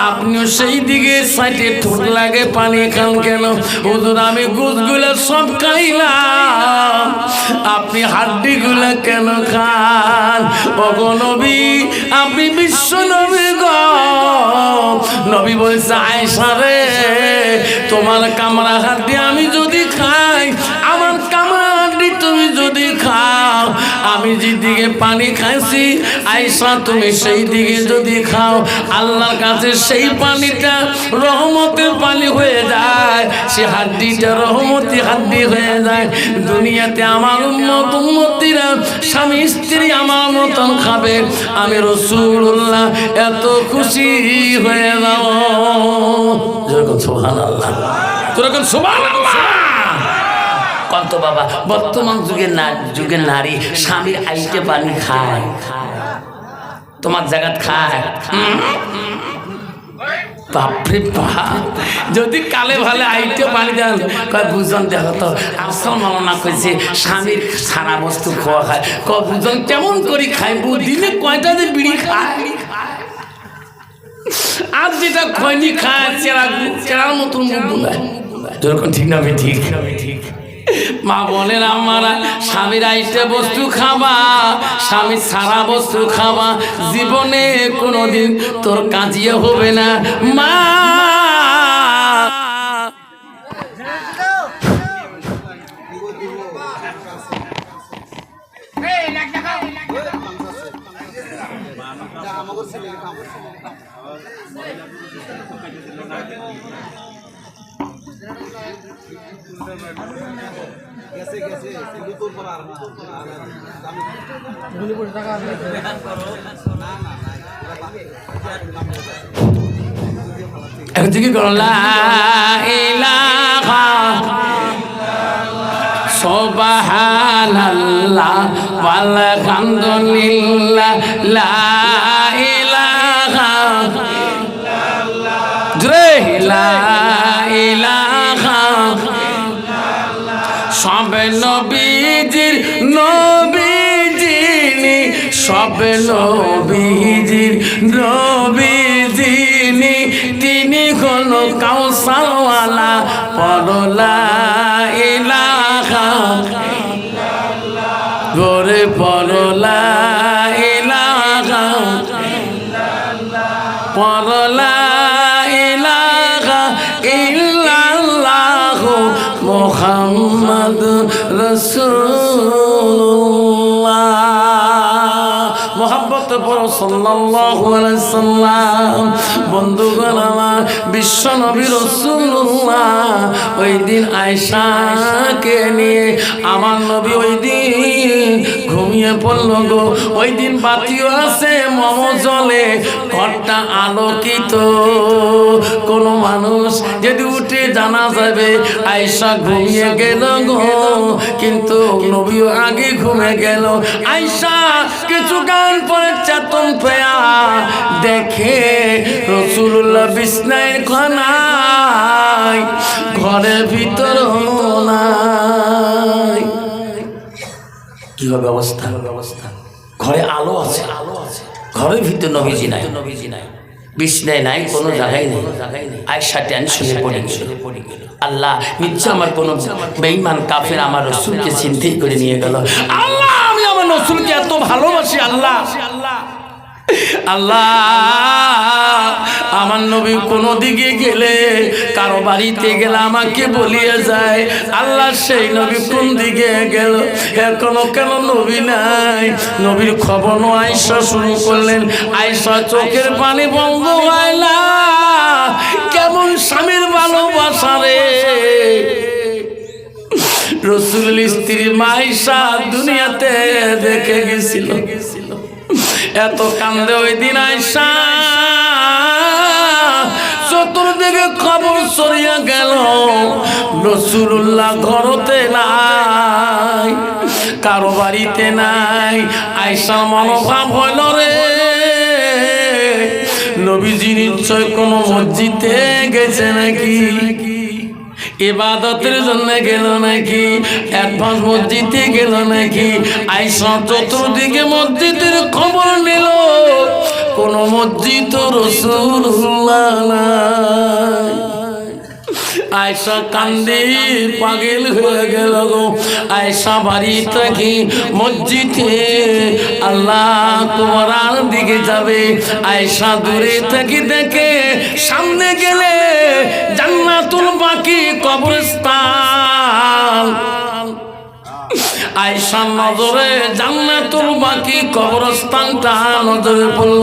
আপনিও সেই দিকে সাইডে ঠোঁট লাগে পানি খান কেন? হুজুর আমি গুছগুলা সব খাইলাম, আপনি হাড্ডিগুলা কেন খান? ওগো নবী আপনি বিশ্ব নবী গো। নবী বলছে আয়েশা রে তোমার কামরা হাড্ডি আমি যদি খাই, আমার কামরা হাড্ডি তুমি যদি খাও, আমি যেদিকে পানি খাইছি আয়েশা তুমি সেই দিকে যদি খাও, আল্লাহর কাছে সেই পানিটা রহমতের পানি হয়ে যায়, সে হাড্ডিটা রহমতি হাড্ডি হয়ে যায়। দুনিয়াতে আমার উম্মতিরা স্বামী স্ত্রী আমার মতন খাবে, আমি রাসূলুল্লাহ এত খুশি হয়ে যাও। যেরকম সুবহানাল্লাহ, যেরকম সুবহানাল্লাহ। কত বাবা বর্তমান যুগের নারী স্বামীর আইটে পানি খায়, তোমার জায়গাত খায়। বাপরে বাপ, যদি কালে ভালে আইটে পানি দেন কয় বুঝন দেখো তো আসল মামনা কইছে স্বামীর সারা বস্তু খাওয়া খায়, কয় বুঝন কেমন করি খাই, দিনে কয়টা যে বিড়ি খায়, আর যেটা খয়নি খায় চেরার মতন মুখ বুলায়। যেরকম ঠিক না ঠিক ঠিক মা বলেন আমার স্বামীর আইটে বস্তু খাবা, স্বামী সারা বস্তু খাবা, জীবনে কোনোদিন তোর কাজিয়ে হবে না মা। এখন থেকে লা ইলাহা সুবহানাল্লাহ ওয়ালহামদুলিল্লাহ লা ইলাহা লা ইলাহা। সব নবীজির নবীজিনি, সব নবীজির নবীজিনি, তিনি হলো কাউসারওয়ালা, পড় লা ইলাহা সাল্লাল্লাহু আলাইহি সাল্লাম। বন্ধুগণ আমার, বিশ্ব নবী রাসূলুল্লাহ ওই দিন আয়েশাকে নিয়ে আমার নবী ওই দিন ঘুমিয়ে পড়ল গো। ওই দিন বাতিও আছে, মোমো জ্বলে, ঘরটা আলোকিত। কোন মানুষ যদি উঠে জানা যাবে আয়েশা ঘুমিয়ে গেল গো, কিন্তু নবীও আগে ঘুমে গেল। আয়েশা কিছু গান পরে চেতন পেয়া দেখে রাসূলুল্লাহ বিছনায় নাই, ঘরের ভিতর নাই। কি হবে অবস্থা? ঘরে আলো আছে, ঘরের ভিতর নবীজি নাই, বিছনায় নাই, কোনো জায়গায় নেই। আয়েশা টেনশনে পড়ে গেল। আল্লাহ, নিশ্চয় আমার কোন বেঈমান কাফের আমার রাসূলকে ছিনতাই করে নিয়ে গেল। আল্লাহ, আমি আমার রাসূলকে এত ভালোবাসি। আল্লাহ আল্লাহ, আমার নবী কোনো দিকে গেলে, কারো বাড়িতে গেলে আমাকে বলিয়ে যায়। আল্লাহ, সেই নবী কোন দিকে গেল? এখনো কেন নবী নাই? নবীর খবর আয়েশা শুরু করলেন। আয়েশা চোখের পানি বন্ধ হয় না। কেমন স্বামীর ভালোবাসা রে! রাসূলের স্ত্রী আয়েশা দুনিয়াতে দেখে গেছিল, এত কান্দে ওই দিন আয়েশা। চতুর্দিকে খবর ছড়িয়ে গেল রাসূলুল্লাহ ঘরতে নাই, কারো বাড়িতে নাই। আয়েশা মনোভাব হইল রে, নবীজি নিশ্চয় কোন মসজিদে গেছে নাকি, ইবাদতের জন্য গেল নাকি, অ্যাডভান্স মসজিদে গেল নাকি। আয়েশা চতুর্দিকে মসজিদের খবর নিল, কোন মসজিদ রাসূলুল্লাহ নাই। আয়েশা কান্দে পাগল হয়ে গেল গো। আয়েশা বাড়ি থেকে মসজিদে আল্লাহ কুবরার দিকে যাবে। আয়েশা দূরে থেকে দেখে সামনে গেলে জান্নাতুল বাকি কবরস্থান। আয়েশার নজরে জান্নাতুল বাকি কবরস্থানটা নজরে পড়ল।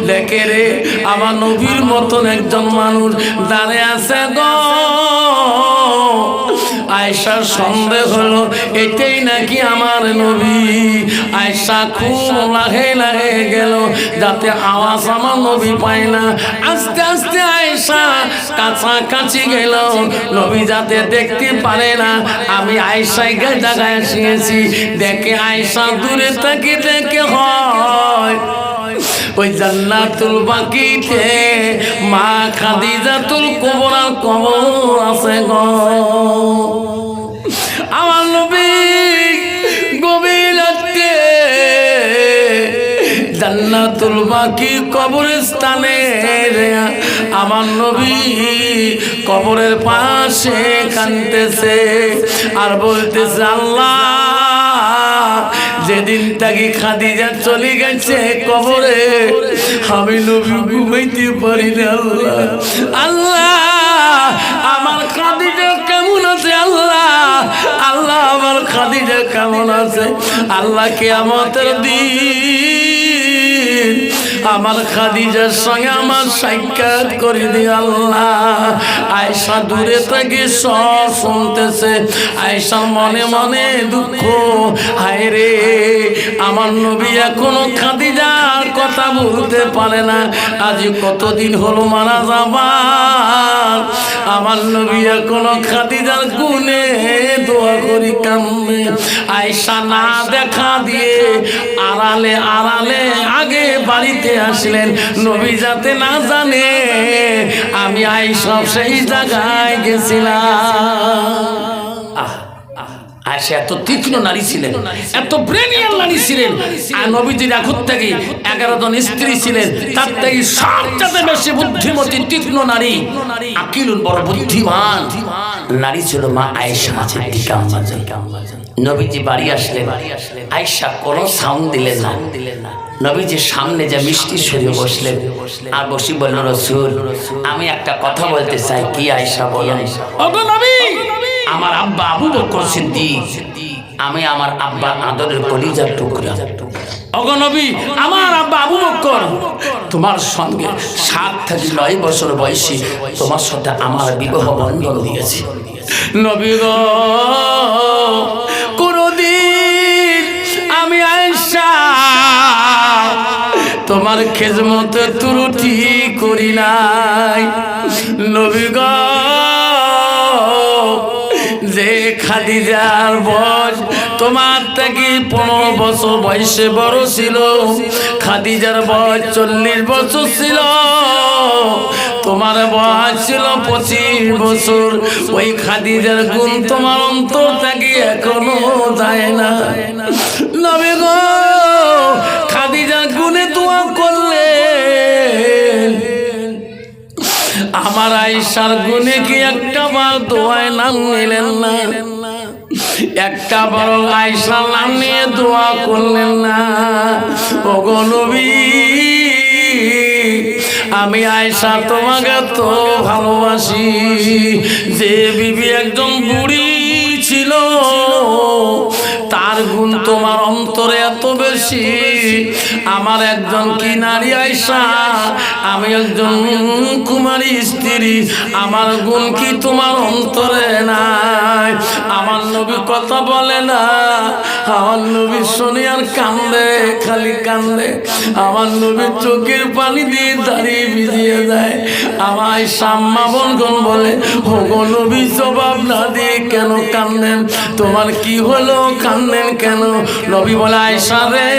দেখে রে, আমার নবীর মতন একজন মানুষ দাঁড়িয়ে আছে গো। আয়েশার সন্দেহ হলো এটাই নাকি আমার নবী। আয়েশা খুব লাহে গেল, যাতে আওয়াজ আমার নবী পায় না। আস্তে আস্তে আয়েশা কাছাকাছি গেল, নবী যাতে দেখতে পারে না। আমি আয়েশায় জায়গায় এসেছি। দেখে আয়েশা দূরে থেকে দেখে হয় ওই জান্নাতুল বাকিতে মা খাদিজাতুল কুবরার কবর আছে গো। আমার নবী গভীর রাতে জান্নাতুল বাকি কবরস্থানে আমার নবী কবরের পাশে কাঁদতেছে আর বলতেছে, আল্লাহ, যেদিন তাকে খাদিজা চলে গেছে কবরে, আমি নবী ঘুমাইতে পারি না। আল্লাহ আল্লাহ, আমার খাদিজা কেমন আছে? আল্লাহ আল্লাহ, আমার খাদিজা কেমন আছে? আল্লাহ, কিয়ামতের দিন আমার খাদিজার সঙ্গে আমার সাক্ষাৎ করে দিও আল্লাহ। আয়েশা দূরে থেকে সব শুনতেছে। আয়েশা মনে মনে দুঃখ, হায় রে, আমার নবী এখনো খাদিজার কথা বলতে পারে না। আজ কতদিন হলো মারা যাবার, আমার নবী এখনো খাদিজার গুণে দোয়া করি কান্দে। আয়েশা না দেখা দিয়ে আড়ালে আড়ালে আগে বাড়িতে আসলেন, নবী যাতে না জানে আমি আয়েশা সেই জায়গায় গেছিলাম। আয়েশা এত তীক্ষ্ণ নারী ছিলেন, এত ব্রেনিয়াল নারী ছিলেন। আর নবীজির এখন থেকে 11 জন স্ত্রী ছিলেন, তার থেকে সবচেয়ে বেশি বুদ্ধিমতী তীক্ষ্ণ নারী, আকিলুন, বড় বুদ্ধিমান নারী ছিল মা আয়েশা সিদ্দিকা আম্মা জান। নবীজি বাড়ি আসলেন, আয়েশা কোনো সাউন্ড দিলেন না। নবীজির সামনে যে মিষ্টি সরিয়ে বসলেন আর বসি বলল, রাসূল, আমি একটা কথা বলতে চাই। কি আয়েশা বলেন? ওগো নবী, আমার আব্বা আবু বকর সিদ্দিক, আমি আমার আব্বার আদরের কলিজার টুকরা। ওগো নবী, আমার আব্বা আবু বকর তোমার সঙ্গে 7 থেকে 9 বছর বয়সী তোমার সাথে আমার বিবাহ বন্ধন দিয়েছে। নবী গো, কোনদিন আমি আয়েশা তোমার খেজমতে ত্রুটি করি নাই। নবী গো, যে খাদিজার বয়স তোমার থেকে 15 বছর বয়সে বড় ছিল, খাদিজার বয়স 40 বছর ছিল, তোমার বয়স ছিল 25 বছর। ওই খাদিজার গুণ তোমার অন্তর থেকে এখনো যায় না। নবী গো, খাদিজার গুণে দোয়া করলে আমার আয়েশার গুণে কি একটা বার দোয়ায় নাম নিলেন না? একটা বার আয়েশার নাম নিয়ে দোয়া করলেন না? ওগো নবী, আমি আয়েশা তোমাকে তো ভালোবাসি। যে বিবি একজন বুড়ি ছিল, তার গুণ তোমার অন্তরে এত বেশি। আমার একজন কি নারী আয়েশা, আমি একজন কুমারী স্ত্রী, আমার গুণ কি তোমার অন্তরে নাই? আমার নবী কথা বলে না, আমার নবী শুনে আর কান্দে, খালি কান্দে। আমার নবী চোখের পানি দিয়ে দাঁড়িয়ে ভিজিয়ে দেয়। আমার আম্মা বোনগণ বলে, ওগো নবী, জবাব না দিয়ে কেন কান্দেন? তোমার কি হলো, কান্দেন কেন? নবী বলে, আয়েশা রে,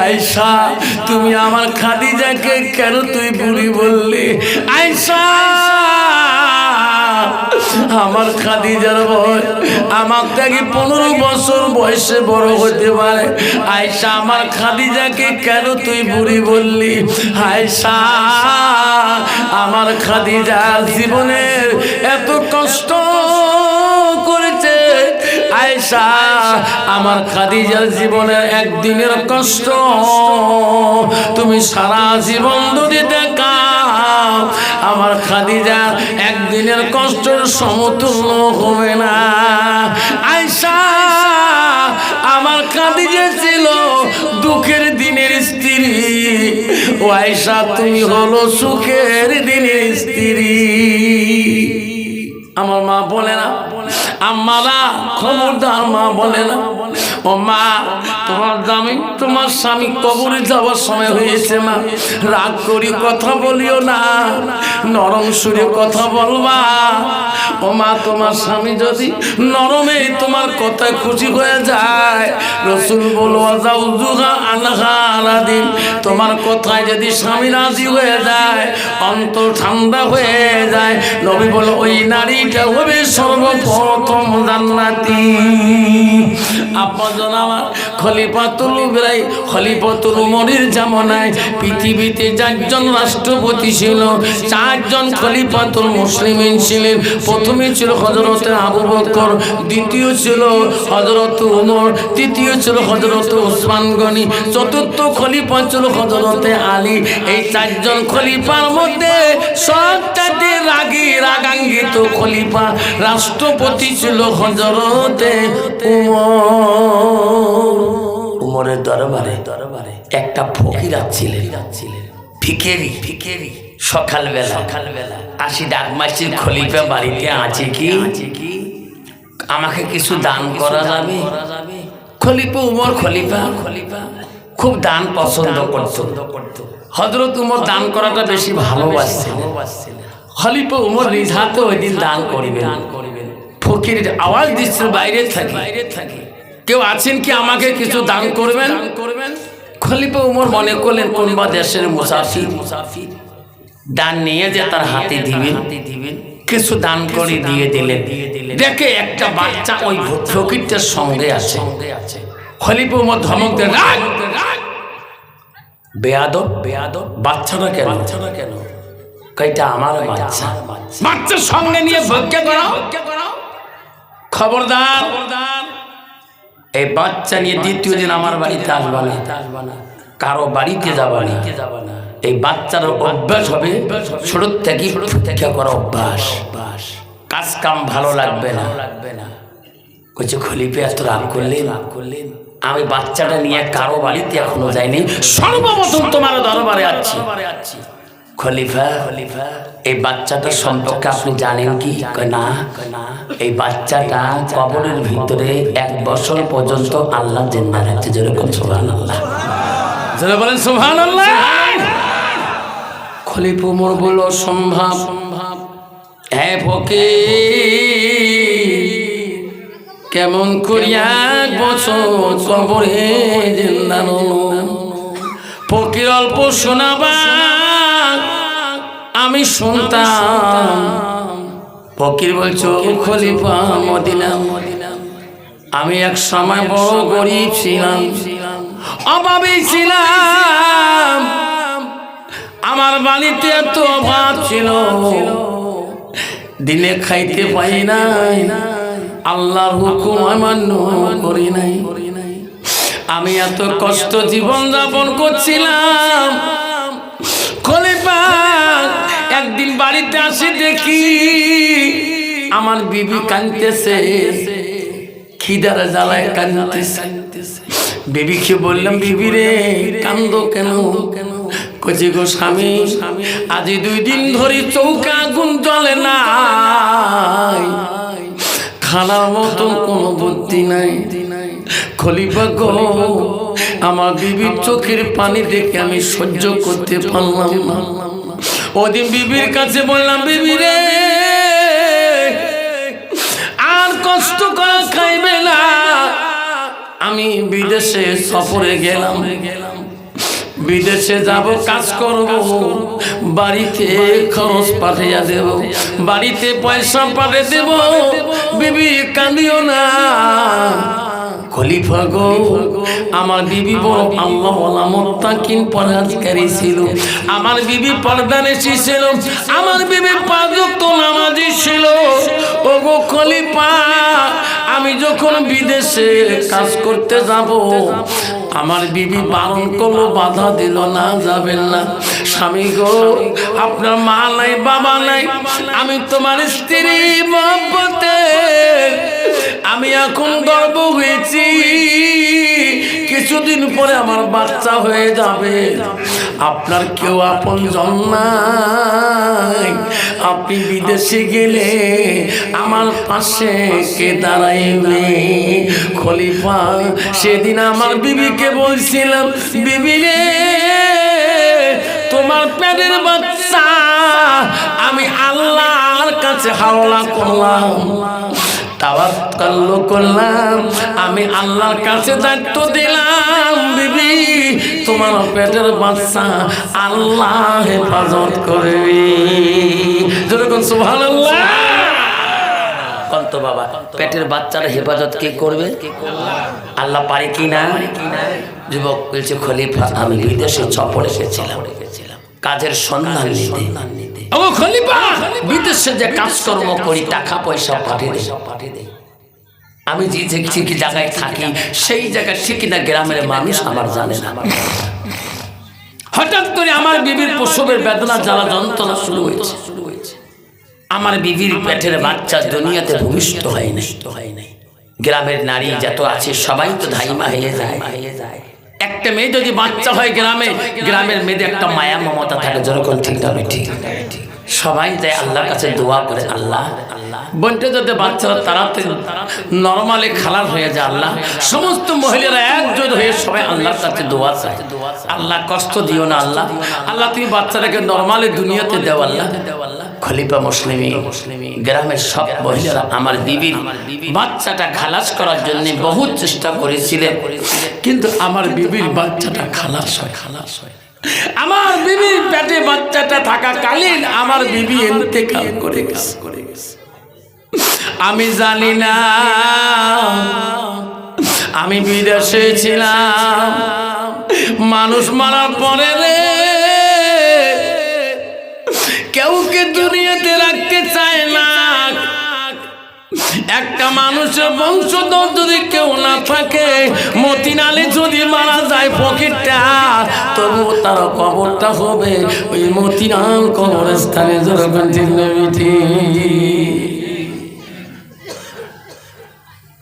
আয়েশা তুমি আমার খাদিজাকে কেন তুই বুড়ি বললি? আয়েশা, আমার খাদিজার বয়স আমার থেকে 15 বছর বয়সে বড় হতে পারে। আয়েশা, আমার খাদিজাকে কেন তুই বুড়ি বললি? আয়েশা, আমার খাদিজার জীবনের এত কষ্ট করেছে। আয়েশা, আমার খাদিজার জীবনের একদিনের কষ্ট তুমি সারা জীবন যদি দেখাও, আমার খাদিজার একদিনের কষ্টের সমতুল্য হবে না। আয়েশা, আমার খাদিজা ছিল দুঃখের দিনের স্ত্রী, ও আয়েশা তুমি হলো সুখের দিনের স্ত্রী। আমার মা বলে না, আম্মারা খবরদার, মা বলে না, ও মা, তোমার স্বামী কবরে যাওয়ার সময় হয়েছে, মা রাগ করি কথা বলিও না, নরম সুরে কথা বলবা। ও মা, তোমার স্বামী যদি নরমে তোমার কথা খুশি হয়ে যায়, রাসূল বলো, যাওজুহা আনহা আলাদিন, তোমার কথায় যদি স্বামী রাজি হয়ে যায়, অন্তর ঠান্ডা হয়ে যায়, নবী বলো ওই নারীটা হবে সর্বপ্রথম জান্নাতি। আপনার আমার খলিফাতুল উমরের জামানায় পৃথিবীতে 4জন রাষ্ট্রপতি ছিল, 4জন খলিফাতুল মুসলিমিন ছিলেন। প্রথমে ছিল হযরতে আবু বকর, দ্বিতীয় ছিল হযরত উমর, তৃতীয় ছিল হযরত ওসমান গনি, চতুর্থ খলিফা ছিল হযরতে আলী। এই 4জন খলিফার মধ্যে সবচেয়ে রাগান্বিত খলিফা রাষ্ট্রপতি ছিল হযরতে উমরের দরবারে একটা ফকির ছিলেন, ভিখারি। সকালবেলা আসি ডাক মাসি, খলিফা বাড়িতে আছে কি, আমাকে কিছু দান করা যাবে? খলিফা উমর খুব দান পছন্দ করত। হযরত উমর দান করাটা বেশি ভালোবাসতেন। খলিফা উমর নিজ হাতে ওই দিন দান করিবেন। ফকির আওয়াজ দিচ্ছে বাইরে থাকে, কেউ আছেন কি, আমাকে কিছু দান করবেন? খলিফা উমর মনে করলেন কোনবা দেশের মুসাফির, দান নিয়ে যে তার হাতে দিবেন, কিছু দান করে দিয়ে দিলেন। দেখে একটা বাচ্চা ওই ফকিরটার সঙ্গে আছে। খলিফা উমর ধমক দেন, বেয়াদব, বাচ্চাটা কেন? কইটা আমার বাচ্চার সঙ্গে নিয়ে ভক্তি করো, খবরদার এই বাচ্চা নিয়ে দ্বিতীয় দিন আমার বাড়িতে আসবা না, কারো বাড়িতে যাবা না। এই বাচ্চার অভ্যাস হবে ছোট থেকে প্রতীক্ষা করা অভ্যাস, কাজ কাম ভালো লাগবে না। কইছে খলিফা এত রাগ করলেন, আমি বাচ্চাটা নিয়ে কারো বাড়িতে এখনো যাইনি, সর্বপ্রথম তোমার দরবারে আছি। খলিফা, এই বাচ্চাটার সম্পর্কে আপনি জানেন কি? না। এই বাচ্চাটা কবরের ভিতরে 1 বছর পর্যন্ত আল্লাহ জিন্দা রাখছে। যেরকম সুবহানাল্লাহ, যারা বলেন সুবহানাল্লাহ। খলিফা ওমর বলল সম্ভব। হ্যাঁ ফকির, কেমন করিয়া 1 বছর কবরে জিন্দা রইল? ফকির অল্প শোনাবা, আমি শুনতাম। ফকির বলছো খলিফা মদিনা, আমি এক সময় বড় গরিব ছিলাম, অভাবী ছিলাম। আমার বাড়িতে এত অভাব ছিল, দিনে খাইতে পাই নাই, আল্লাহর হুকুম অমান্য করি নাই। আমি এত কষ্ট জীবন যাপন করছিলাম। খলিফা একদিন বাড়িতে আসি, দেখি আমার বিবি কাঁদতেছে, খিদার জ্বালায় কাঁদতেছে। বিবিকে বললাম, বিবি রে কান্দো কেন? কইছে গো স্বামী, আজ 2 দিন ধরে চৌকা আগুন জ্বলে নাই, খানার মতন কোনো বুদ্ধি নাই। খলিফা গো, আমার বিবির চোখের পানি দেখে আমি সহ্য করতে পারলাম না। ওদিন বিবির কাছে বললাম, বিবি রে আর কষ্ট করা খাইবে না, আমি বিদেশে সফরে গেলাম, বিদেশে যাব, কাজ করব, বাড়িতে খরচ পাঠিয়ে দেব, বাড়িতে পয়সা পাঠিয়ে দেব, বিবি কাঁদিও না। খলিফা গো, আমার বিবি বড় আল্লাহওয়ালা মুত্তাকিন পরহেজগারী ছিল, আমার বিবি পর্দানিশী ছিল, আমার বিবি 5 ওয়াক্ত নামাজি ছিল। ওগো খলিফা, আমি যখন বিদেশে কাজ করতে যাব, আমার বিবি বারণ করলো, বাধা দিল, না যাবেন না। স্বামী গো, আপনার মা নাই বাবা নাই, আমি তোমার স্ত্রী মহব্বতে আমি এখন গর্ব হয়েছি, কিছুদিন পরে আমার বাচ্চা হয়ে যাবে, আপনার কেউ আপনজন নাই, আপনি বিদেশে গেলে আমার পাশে কে দাঁড়াইবে? খলিফা সেদিন আমার বিবিকে বলছিলাম, বিবি রে তোমার পেটের বাচ্চা আমি আল্লাহর কাছে হাওলা করলাম, তাওয়াক্কুল করলাম, আমি আল্লাহর কাছে দায়িত্ব দিলাম, বিবি তোমার পেটের বাচ্চা আল্লাহ হেফাজত করবে। যেরকম সুবহানাল্লাহ। কন্ত বাবা, পেটের বাচ্চার হেফাজত কে করবে? আল্লাহ পারে কি না? যুবক বলছে, খলিফা আমি বিদেশে সফরে গেছিলাম কাজের সন্ধান নিতে। ও খলিফা, বিদেশে যে কাজকর্ম করি, টাকা পয়সা পাঠিয়ে দেয়, আমি যে ঠিক জায়গায় থাকি সেই জায়গায় ঠিক না গ্রামের মানুষ আমার জানে না। হঠাৎ করে আমার বিবির প্রসবের বেদনা, জ্বালা যন্ত্রণা শুরু হয়েছে। আমার বিবির পেটের বাচ্চা দুনিয়াতে ভূমিষ্ঠ হয় নাই। গ্রামের নারী যত আছে সবাই তো ধাইমা হয়ে যায়। একটা মেয়ে যদি বাচ্চা হয় গ্রামের মেয়েদের একটা মায়া মমতা থাকে, যেরকম ঠিক তবে ঠিক সবাই যায় আল্লাহর কাছে দোয়া করে, আল্লাহ বোনটা যাতে বাচ্চারা তাড়াতাড়ি নরমালি খালাস হয়ে যায়। আল্লাহ সমস্ত মহিলারা একজোট হয়ে সবাই আল্লাহর কাছে দোয়া চায়, আল্লাহ কষ্ট দিও না, আল্লাহ তুমি বাচ্চাটাকে নরমালি দুনিয়াতে দেও আল্লাহ। খলিফা মুসলিমি গ্রামের সব মহিলারা আমার বিবির বাচ্চাটা খালাস করার জন্য বহু চেষ্টা করেছিলেন, কিন্তু আমার বিবির বাচ্চাটা খালাস হয়। আমার বিবির পেটে বাচ্চাটা থাকাকালীন আমার বিবি ইন্তেকাল করে গেছে। আমি জানি না, আমি বিদেশে ছিলাম, মানুষ মারার পরে রে কেউকে দুনিয়াতে রাখতে চায় না। একটা মানুষের বংশধর যদি কেউ না থাকে, মতিনালে যদি মারা যায় ফকিরটা, তবু তার কবরটা হবে ওই মতিনাল কবরস্থানে। যেরকম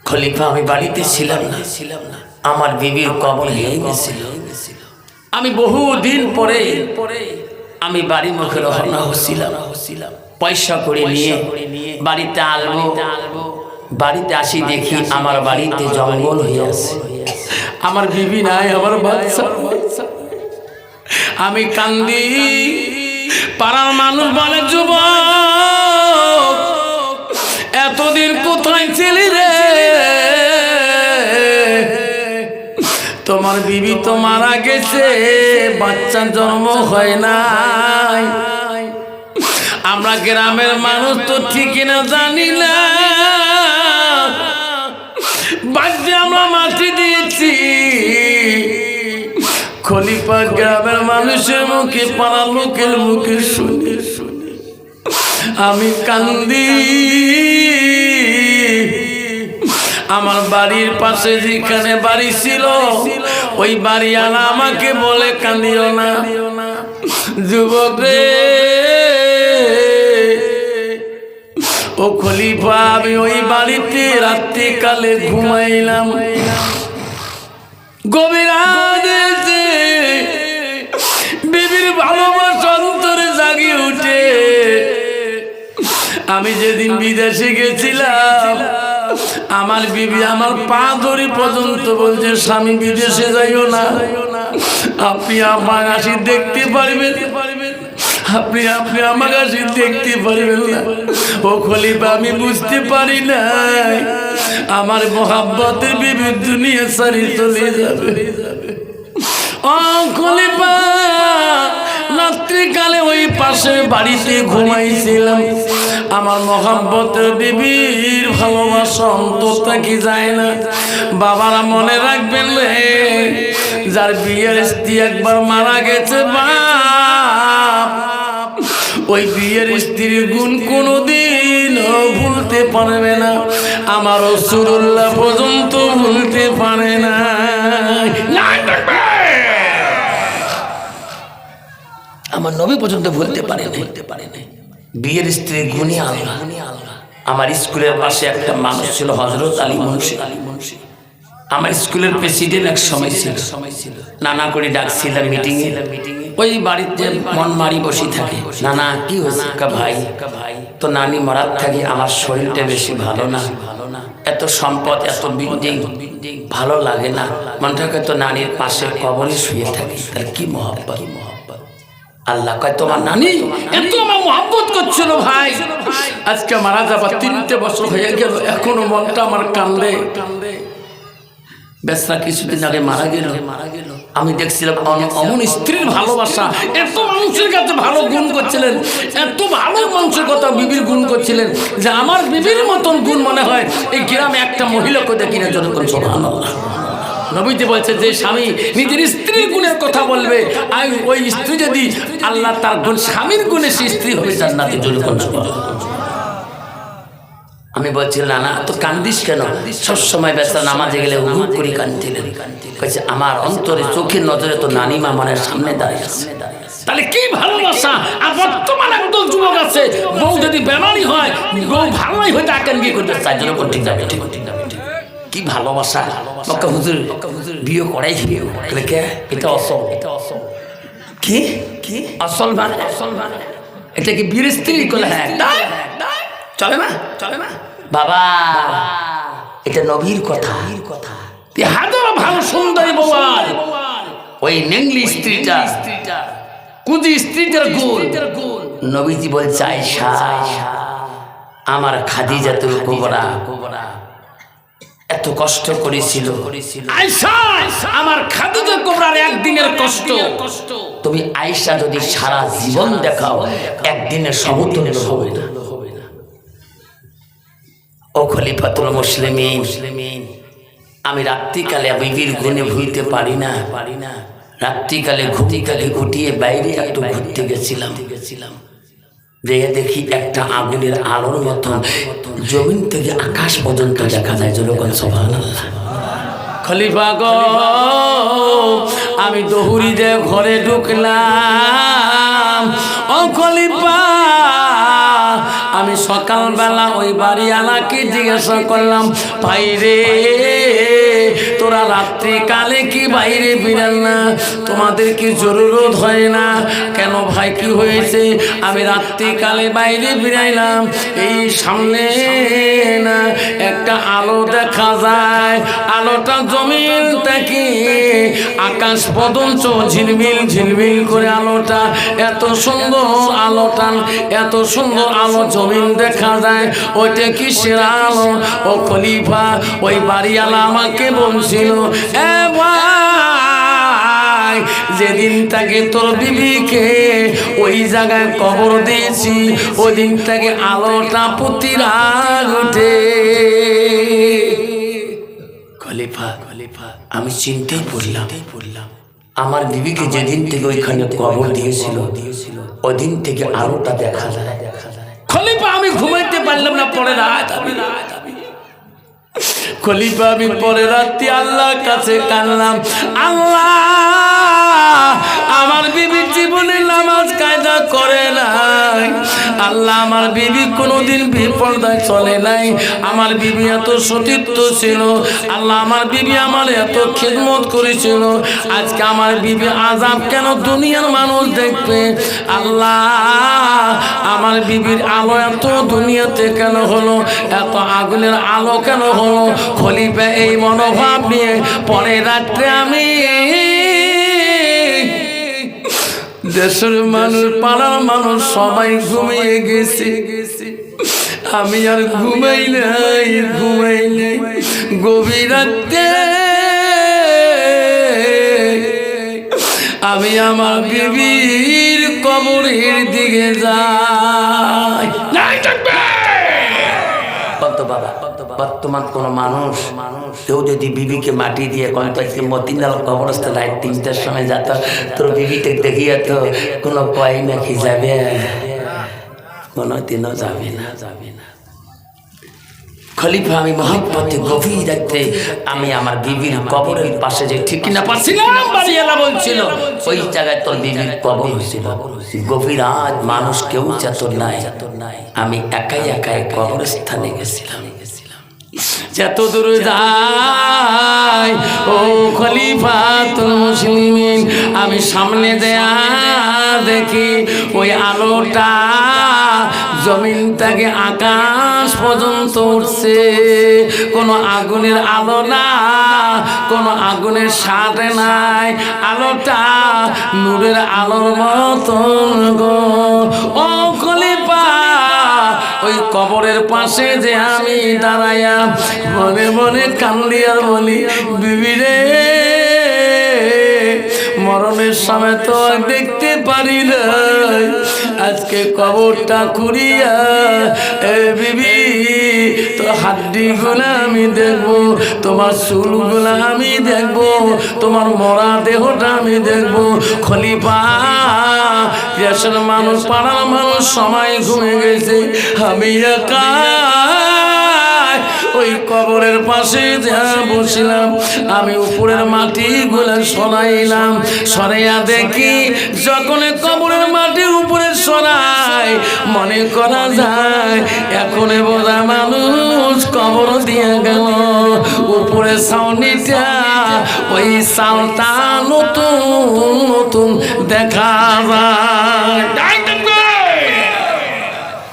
খলিফা আমি বাড়িতে ছিলাম না, আমার বিবির কবর হয়ে গেছিল। আমি বহুদিন পরে আমি বাড়ি মুখে রওনা হচ্ছিলাম, পয়সা করে নিয়ে বাড়িতে আসবো। বাড়িতে আসি দেখি আমার বাড়িতে জঙ্গল হয়ে আছে, আমার বিবি নাই, আমার বাচ্চা। আমি কান্দি, পাড়ার মানুষ বলে যুবক এতদিন কোথায় ছিলি রে, তোমার বিবি তো মারা গেছে, বাচ্চা জন্ম হয় নাই। আমরা গ্রামের মানুষ তো ঠিকই না জানি না, বাচ্চা আমরা মাটি দিয়েছি। খলিফা গ্রামের মানুষের মুখে, পাড়ার লোকের মুখে শুনে শুনে আমি কান্দি। আমার বাড়ির পাশে যেখানে বাড়ি ছিল ওই বাড়িওয়ালা আমাকে বলে কান্দিও না যুবক রে, ও খলিফা আমি ওই বাড়িতে রাত্রিকালে ঘুমাইলাম। গভীর রাতে বিবির ভালোবাসা অন্তরে জাগিয়ে উঠে। আমি যেদিন বিদেশে গেছিলাম আমার বিবি আমার পা ধরি পর্যন্ত বলছে স্বামী বিদেশে যাইও না, আপনি আমার হাসি দেখতে পারবেন, আপনি আমার হাসি দেখতে পারবেন না। ও খলিফা আমি বুঝতে পারি না আমার মোহাব্বতের বিবি দুনিয়া সারি চলে যাবে। ও খলিফা রাত্রিকালে ওই পাশে বাড়িতে ঘুমাইছিলাম, আমার মোহাব্বতের বিবির ভালোবাসা অন্তরটা কি যায় না। বাবারা মনে রাখবেন রে, যার বিয়ের স্ত্রী একবার মারা গেছে বাপ, ওই বিয়ের স্ত্রীর গুণ কোনোদিন ভুলতে পারবে না। আমার রাসূলুল্লাহ পর্যন্ত ভুলতে পারে না। আমার নবী পর্যন্ত ভুলতে পারে না। বিয়ের স্ত্রী গুণী আল্লাহ। আমার স্কুলের পাশে একটা মানুষ ছিল হযরত আলী মুন্সি। আমার স্কুলের প্রেসিডেন্ট এক সময় ছিল, নানা করে ডাকছিলাম মিটিংয়ে। ওই বাড়িতে মন মারি বসে থাকে, নানা কি হয়েছে? ভাই তো নানি মরার থাকে আমার শরীরটা বেশি ভালো না, এত সম্পদ এত বিল্ডিং ভালো লাগে না, মনটাকে তো নানির পাশে কবরে শুয়ে থাকে, তার কি মহব্বত। আল্লাহ কয় তোমার নানি এত আমার মহব্বত করছিল ভাই, আজকে মারা যাবার 3টে বছর হয়ে গেল, এখনো মনটা আমার কান্দে। বেচারা কিছুদিন আগে মারা গেল। আমি দেখছিলাম অমন স্ত্রীর ভালোবাসা, এত মানুষের কাছে ভালো গুণ করছিলেন, এত ভালো মানুষের কথা বিবির গুণ করছিলেন যে আমার বিবির মতন গুণ মনে হয় এই গ্রামে একটা মহিলাকে দেখি না। যতক্ষণ সুবহানাল্লাহ নবীজি বলছে যে স্বামী নিজের স্ত্রীর গুণের কথা বলবে, আর ওই স্ত্রী যদি আল্লাহ তার গুণ স্বামীর গুণে সে স্ত্রী হবে জান্নাতে। যতক্ষণ সুবহানাল্লাহ। আমি বলছিলাম না তো কান্দিস কেন? সবসময় বেচারা নামাজে গেলে হুক করে কান্দিলেন। কইছে আমার অন্তরে চোখের নজরে তো নানিমা আমার সামনে দাঁড়িয়ে আছে। তাহলে কি ভালোবাসা! আর বর্তমান একদল যুবক আছে, বউ যদি বেমানি হয়, বউ ভালোই হয়তো আকেন গিয়ে করতে চাই জন্য ঠিক যাবে। কি ভালোবাসা! মক্কা হুজুর বিয়ে করাই খেয়ে কে এটা অসল, কি কি আসল মানে এটা কি বীর স্ত্রী করলে? হ্যাঁ চলে না, চলে না বাবা, এটা নবীর কথা। হাজার ভালো সুন্দরী বউয়ার ওই নেংলি স্ত্রীটা, কুজি স্ত্রীটার গুণ নবীজি বলছে আয়েশা আমার খাদিজাতুল কুবরা এত কষ্ট করেছিল। আয়েশা আমার খাদিজাতুল কুবরার একদিনের কষ্ট তুমি আয়েশা যদি সারা জীবন দেখাও একদিনের সমতুল্য হবে না। ও খলিফাতুল মুসলিমিন, আমি রাত্রিকালে বিবির গুণে ভুলতে পারি না। রাত্রিকালে ঘুটিয়ে বাইরে একটু ঘুরতে গেছিলাম, দেখি একটা আগুনের আলোর মতন জমিন থেকে আকাশ পর্যন্ত দেখা যায়। যখন সুবহানাল্লাহ। খলিফা গো আমি দৌড়ি দিয়ে ঘরে ঢুকলাম। ও খলিফা আমি সকালবেলা ওই বাড়িওয়ালাকে জিজ্ঞাসা করলাম, ভাই রে তোরা রাত্রি কালে কি বাইরে বেরান না? তোমাদের কি জরুরত হয় না? কেন ভাই কি হয়েছে? আমি রাত্রি কালে বাইরে বেরাইলাম, এই সামনে না একটা আলো দেখা যায়, আলোটা জমিন থেকে আকাশ পর্যন্ত ঝিলমিল ঝিলমিল করে আলোটা, এত সুন্দর আলোটা, এত সুন্দর আলো জমিন দেখা যায়। ওইটা কিসের আলো? ও খলিফা, ওই বাড়িওয়ালা আমাকে বলছিল, এ ভাই, যেদিন থেকে তোর বিবিকে ওই জায়গায় কবর দিয়েছি, ওই দিন থেকে আলোটা প্রতি রাত ওঠে। খলিফা, আমি চিন্তায় পড়লাম, আমার বিবিকে যেদিন থেকে ওইখানে কবর দিয়েছিল ওই দিন থেকে আলোটা দেখা যায়। খলিফা, আমি ঘুমাইতে পারলাম না, পরে রাত খলিফা, আমি পরে রাত্রি আল্লাহর কাছে কাঁদলাম, আল্লাহ, আমার বিবি জীবনে নামাজ কায়দা করে নাই, আল্লাহ, আমার বিবি কোনোদিন বিপর্দায় চলে নাই, আমার বিবি এত সতীর্থ ছিল, আল্লাহ, আমার বিবি আমার এত খিদমত করেছিল, আজকে আমার বিবি আযাব কেন দুনিয়ার মানুষ দেখবে? আল্লাহ, আমার বিবির আলো এত দুনিয়াতে কেন হলো? এত আগুনের আলো কেন হলো? খলিফা এই মনোভাব নিয়ে পরে রাত্রে আমি দেশের মানুষ, পাড়ার মানুষ সবাই ঘুমিয়ে গেছে, আমি আর ঘুমাই নাই। গভীর রাতে আমি আমার বিবির কবরের দিকে যাই। বাবা, বর্তমান কোন মানুষ কেউ যদি বিবিকে মাটি দিয়ে মতিনাল কবরস্থান রাত 3টার সময় যেত, তোর বিবিকে দেখিয়ে তো কোনো কয় নাকি যাবে? কোনোদিনও যাবে না। খলিফা, আমি মহব্বতে গভীর রাতে আমি আমার বিবির কবরের পাশে যে ঠিক কিনা পাচ্ছিলাম, বাড়িওয়ালা বলছিল ওই জায়গায় তোর বিবির কবর হয়েছিল। গভীর রাত, মানুষ কেউ চেতন নাই, আমি একাই কবরস্থানে গেছিলাম। যত দূর যাই ও খলিফাতুল মুসলিমিন, আমি সামনে দেয়া দেখি ওই আলোটা জমিন থেকে আকাশ পর্যন্ত উঠছে। কোনো আগুনের আলো না, কোনো আগুনের স্বাদ নাই, আলোটা নূরের আলোর মতন গো। ও খলিফা, ওই কবরের পাশে যে আমি দাঁড়াইয়া মনে মনে কান্দি আর বলি, বিবি রে, মরণের সময় তো দেখতে পারি না, আজকে কবরটা খুঁড়িয়া বিবি তোর হাড্ডি গুলা আমি দেখবো, তোমার চুল গুলা আমি দেখবো, তোমার মরা দেহটা আমি দেখবো। খলিফা, দেশের মানুষ, পাড়ার মানুষ সবাই ঘুমে গেছে, আমি একা ওই কবরের পাশে যা বসিলাম। আমি উপরের মাটি গুলা সরাইলাম, সরাইয়া দেখি যখন কবরের মাটির উপরে সরাই, মনে করা যায় এখন বোঝা মানুষ কবর দিয়ে গেল। উপরে ছাউনিটা, ওই চালটা নতুন দেখা যায়।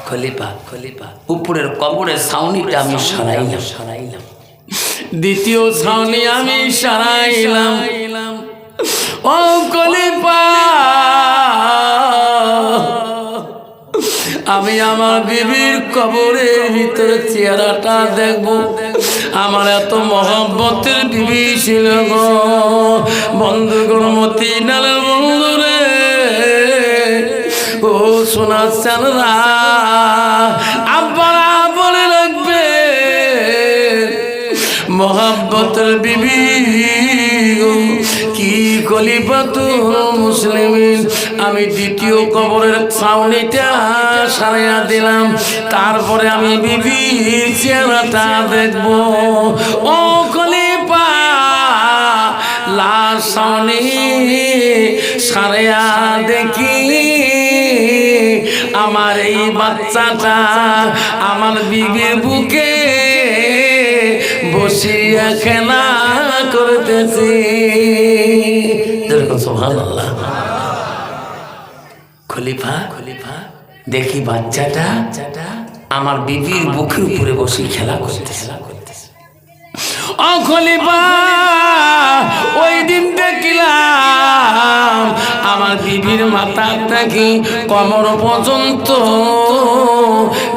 খলিফা, উপরের কবরের ছাউনিটা আমি সরাইলাম, দ্বিতীয় ছাউনি আমি সরাইলাম। ও খলিফা, আমি আমার বিবির কবরের ভিতরে চেহারাটা দেখবো। আমার এত মহব্বতের বিবি ছিল গো বন্ধুগণ, মতিনালের বন্ধুরে, ও সোনা চাঁদরা, আব্বারা বলে রাখবে মহব্বতের বিবি কি খলিফাতুল মুসলিমিন। আমি দ্বিতীয় কবরের ছাউনিটা সারাইয়া দিলাম, তারপরে আমি বিবির চেহারাটা দেখব। ও খলিফা, লাশ ছাউনি সারাইয়া দেখি আমার এই বাচ্চাটা আমার বিবির বুকে বসিয়া খেলা করতেছি। সুবহানাল্লাহ। খলিফা দেখি বাচ্চাটা আমার বিবির বুকের উপরে বসে খেলা করতেছে। ও খলিফা, ওই দিন দেখলাম আমার বিবির মাথা থেকে কোমর পর্যন্ত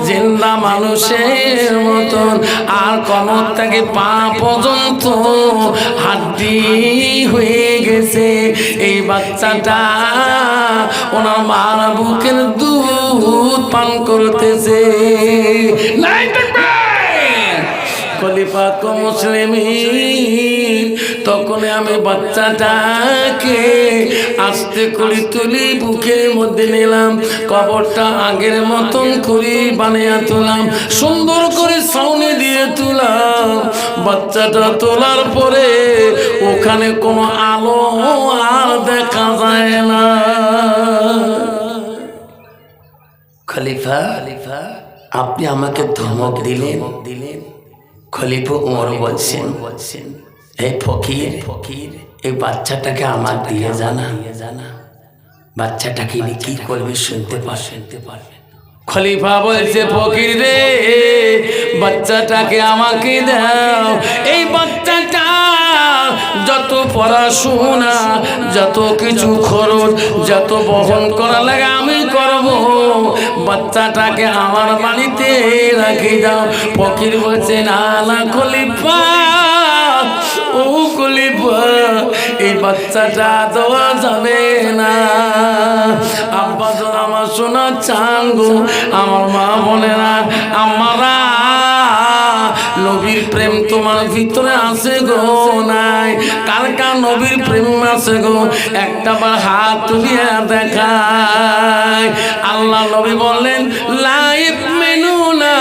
জিন্দা মানুষের মতন, আর কোমর থেকে পা পর্যন্ত হাড্ডি হয়ে গেছে। এই বাচ্চাটা ওনার মার বুকের দুধ পান করতেছে। খলিফা কো মুসলিমিন, তখন আমি বাচ্চাটাকে আস্তে করে তুলি বুকের মধ্যে নিলাম, কবরটা আগের মতন করে বানিয়ে তুলাম, সুন্দর করে ছাউনি দিয়ে তুলাম। বাচ্চাটা তোলার পরে ওখানে কোনো আলো আর দেখা যায় না। খলিফা, আপনি আমাকে ধমক দিলেন। খলিফা উমর বলছেন, এই ফকির, এই বাচ্চাটাকে আমার দিয়ে জানা, বাচ্চাটাকে কি করবে শুনতে পারবে। খলিফা বলছে, ফকির রে, বাচ্চাটাকে আমাকে দাও। এই বাচ্চাটা যত পড়াশোনা, যত কিছু খরচ, যত বহন করা লাগে আমি করব, বাচ্চাটাকে আমার বাড়িতে রাখি দাও। ফকির বলছে, না না খলিফা, ও খলিফা, এই বাচ্চাটা দেওয়া যাবে না। আব্বা তো আমার সোনা চাঙ্গু, আমার মা বলে না, আমারা নবীর প্রেম তোমার ভিতরে আছে গো নাই? কার কার নবীর প্রেম আছে গো? একটা বার হাত তুলিয়া দেখায়। আল্লাহ নবী বললেন, লা ইউমিনুনা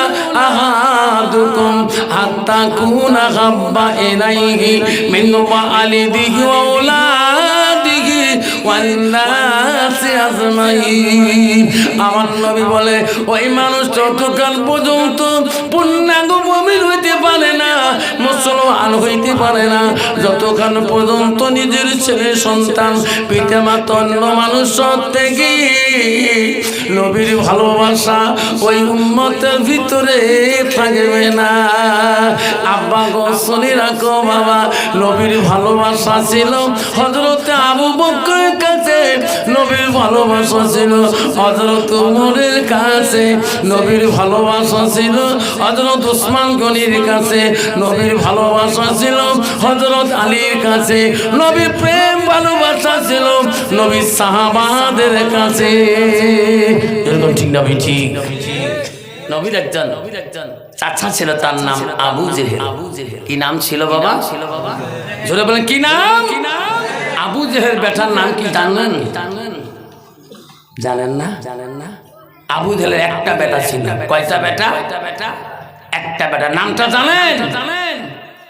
আহাদুকুম হাত্তা কুনা হাব্বা ইলাইহি মিন ওয়ালিদিহি ওয়া আওলাদিহি ওয়ান নাসি আজমাইন। আমার নবী বলে, ওই মানুষ যতক্ষণ পর্যন্ত পূর্ণাঙ্গ মুমিন হইতে পারে না, মুসলমান হইতে পারে না, যতক্ষণ পর্যন্ত নিজের ছেলে সন্তান পিতা মাতা অন্য মানুষ থেকে নবীর ভালোবাসা ওই উম্মতের ভিতরে থাকবে না। আব্বা গো শুনি রাখো বাবা, নবীর ভালোবাসা ছিল হযরত আবু বকরের কাছে, নবীর ভালোবাসা ছিল হযরত উমরের কাছে, নবীর ভালোবাসা ছিল হযরত ওসমান গনির কাছে, নবীর ভালোবাসা ছিল হযরত আলীর কাছে, নবীর প্রেম ভালোবাসা ছিল নবীর সাহাবাদের কাছে। এরকম ঠিক না ঠিক? নবীর একজন চাচা ছিল, তার নাম আবু জেহেল। কি নাম ছিল বাবা? জোরে বলেন, কি নাম? আবু জেহেল বেটার নাম কি জানেন? জানেন না? আবু জেহেলের একটা বেটা ছিল। কয়টা বেটা? একটা বেটা। নামটা জানেন?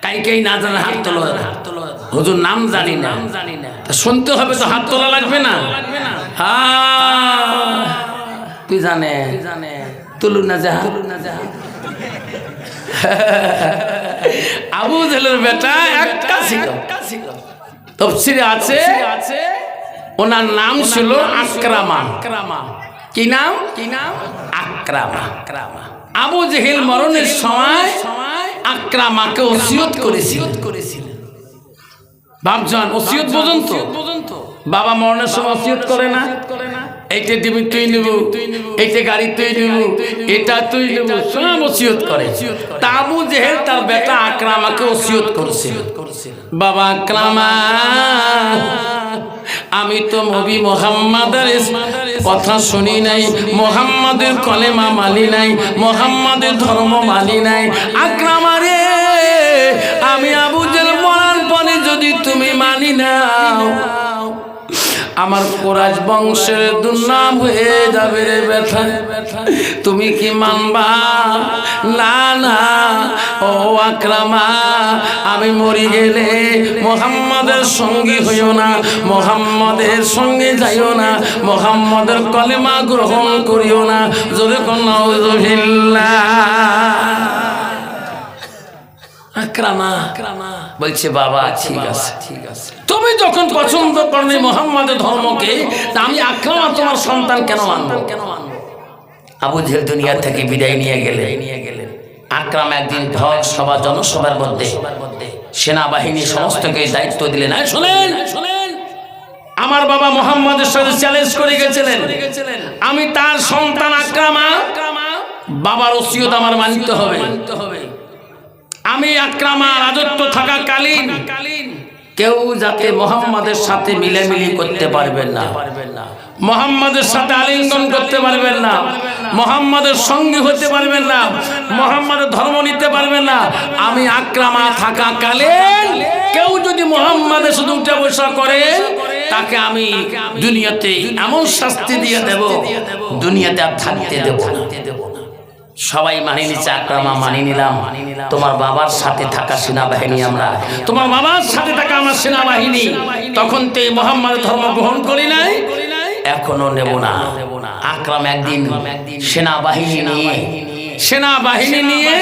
কাই না জানে হাত তোলো। হুজুর নাম জানি না। শুনতে হবে তো, হাত তোলা লাগবে না? হ্যাঁ, তুই জানে তুলু না যা। আবু জেহেলের বেটা একটা ছিল, তাফসীরে আছে ওনার নাম ছিল আকরামা। কি নাম? আকরামা। আবু জেহেল মরণের সময় আকরামাকে ওসিয়ত করেছিলেন। বাপজান, ওসিয়ত পর্যন্ত বাবা মরণের সময় ওসিয়ত করে না, এইটা দিবি তুই নিব, এইটা গাড়ি তুই নিব, এটা তুই নিব, সব ওসিয়ত করে। তা আবু জেহেল তার বেটা আকরামাকে ওসিয়ত করেছিল, বাবা আকরামা, আমি তো নবী মুহাম্মাদের কথা শুনি নাই, মুহাম্মাদের কলেমা মানি নাই, মুহাম্মাদের ধর্ম মানি নাই। আকরামা রে, আমি আবু জেহেল মরার পরে যদি তুমি মানি নাও, আমার কুরাইশ বংশের দুর্নাম হয়ে যাবে রে বেটা। তুমি কি মানবা? না না ও আকরামা, আমি মরি গেলে মুহাম্মাদের সঙ্গী হইও না, মুহাম্মাদের সঙ্গে যাইও না, মুহাম্মাদের কলেমা গ্রহণ করিও না। যদি কোন নাউযুবিল্লাহ। আকরামা বলছে বাবা ঠিক আছে, তুমি যখন পছন্দ করনি মোহাম্মদের ধর্মকে, তা আমি আকরামা তোমার সন্তান কেন আনবো? আবু জেহেল দুনিয়া থেকে বিদায় নিয়ে গেলেন। আকরামা একদিন ভর সভা জনসভার মধ্যে সেনাবাহিনী সমস্তকে দায়িত্ব দিলেন, শুনেন আমার বাবা মোহাম্মদের সাথে চ্যালেঞ্জ করে গেছিলেন, আমি তার সন্তান আকরামা, বাবার ওসিয়ত আমার মানতে হবে। আমি আকরামা রাজত্ব থাকাকালীন কেউ যাতে মোহাম্মদের সাথে মিলামিলি করতে পারবেন না, মোহাম্মদের সাথে আলিঙ্গন করতে পারবেন না, মোহাম্মদের সঙ্গী হতে পারবেন না, মোহাম্মদের ধর্ম নিতে পারবেন না। আমি আকরামা থাকাকালীন কেউ যদি মোহাম্মদের শুধু উঠে বসা করে, তাকে আমি দুনিয়াতে এমন শাস্তি দিয়ে দেব, দুনিয়াতে আর থাকতে দেব না। সবাই মানি নিচ্ছে, আকরামা মানি নিলাম, তোমার বাবার সাথে থাকা সেনাবাহিনী আমরা, তোমার বাবার সাথে থাকা আমার সেনাবাহিনী, তখন তো মোহাম্মদের ধর্ম গ্রহণ করি নাই, এখনো নেব না। আকরাম একদিন সেনাবাহিনী নিয়ে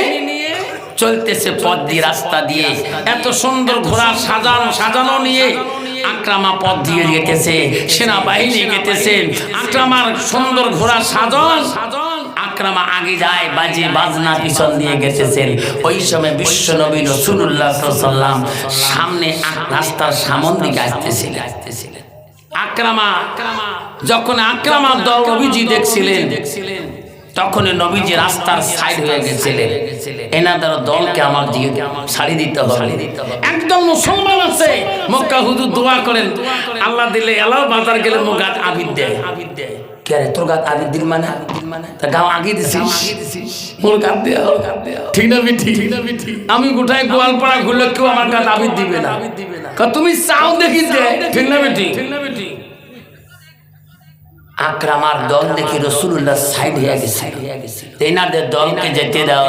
চলতেছে পথ দিয়ে, রাস্তা দিয়ে, এত সুন্দর ঘোড়া সাজানো নিয়ে আকরামা পথ দিয়ে যেতেছে, সেনাবাহিনী যেতেছে, আকরামার সুন্দর ঘোড়া সাজন, আকরামা আগে যায়, বাজে বাজনা পিছন দিয়ে গেছেন। ওই সময় বিশ্ব নবী রাসূলুল্লাহ সাল্লাল্লাহু আলাইহি ওয়াসাল্লাম সামনে রাস্তার সামন দিকে আসতেছিলেন। যখন আকরামার দল নবীজি দেখছিলেন, তখন নবীজি রাস্তার সাইড হয়ে গেছিলেন, এনাদের দলকে আমার দিয়ে ছাড়ি দিতে হবে। একদম মুসলমান আছে, মক্কা হুজুর দোয়া করেন, আল্লাহ দিলে আল্লাহ, বাজার গেলে মুগাত আবিদ দেয়। কে রে তোর গাত আবিদ দিল মানে? তা গাও আগে দিছিস, মোর গাত দেও, ঠিক না বিঠি? আমি গোটায় গোয়ালপাড়া ঘুরলে কেউ আমার গাত আবিদ দিবে না। তুমি চাও দেখি দে, ঠিক না বিঠি? আকরামার দল দেখি রাসূলুল্লাহ সাইড হয়ে গেছে, এনাদের দলকে যেতে দাও,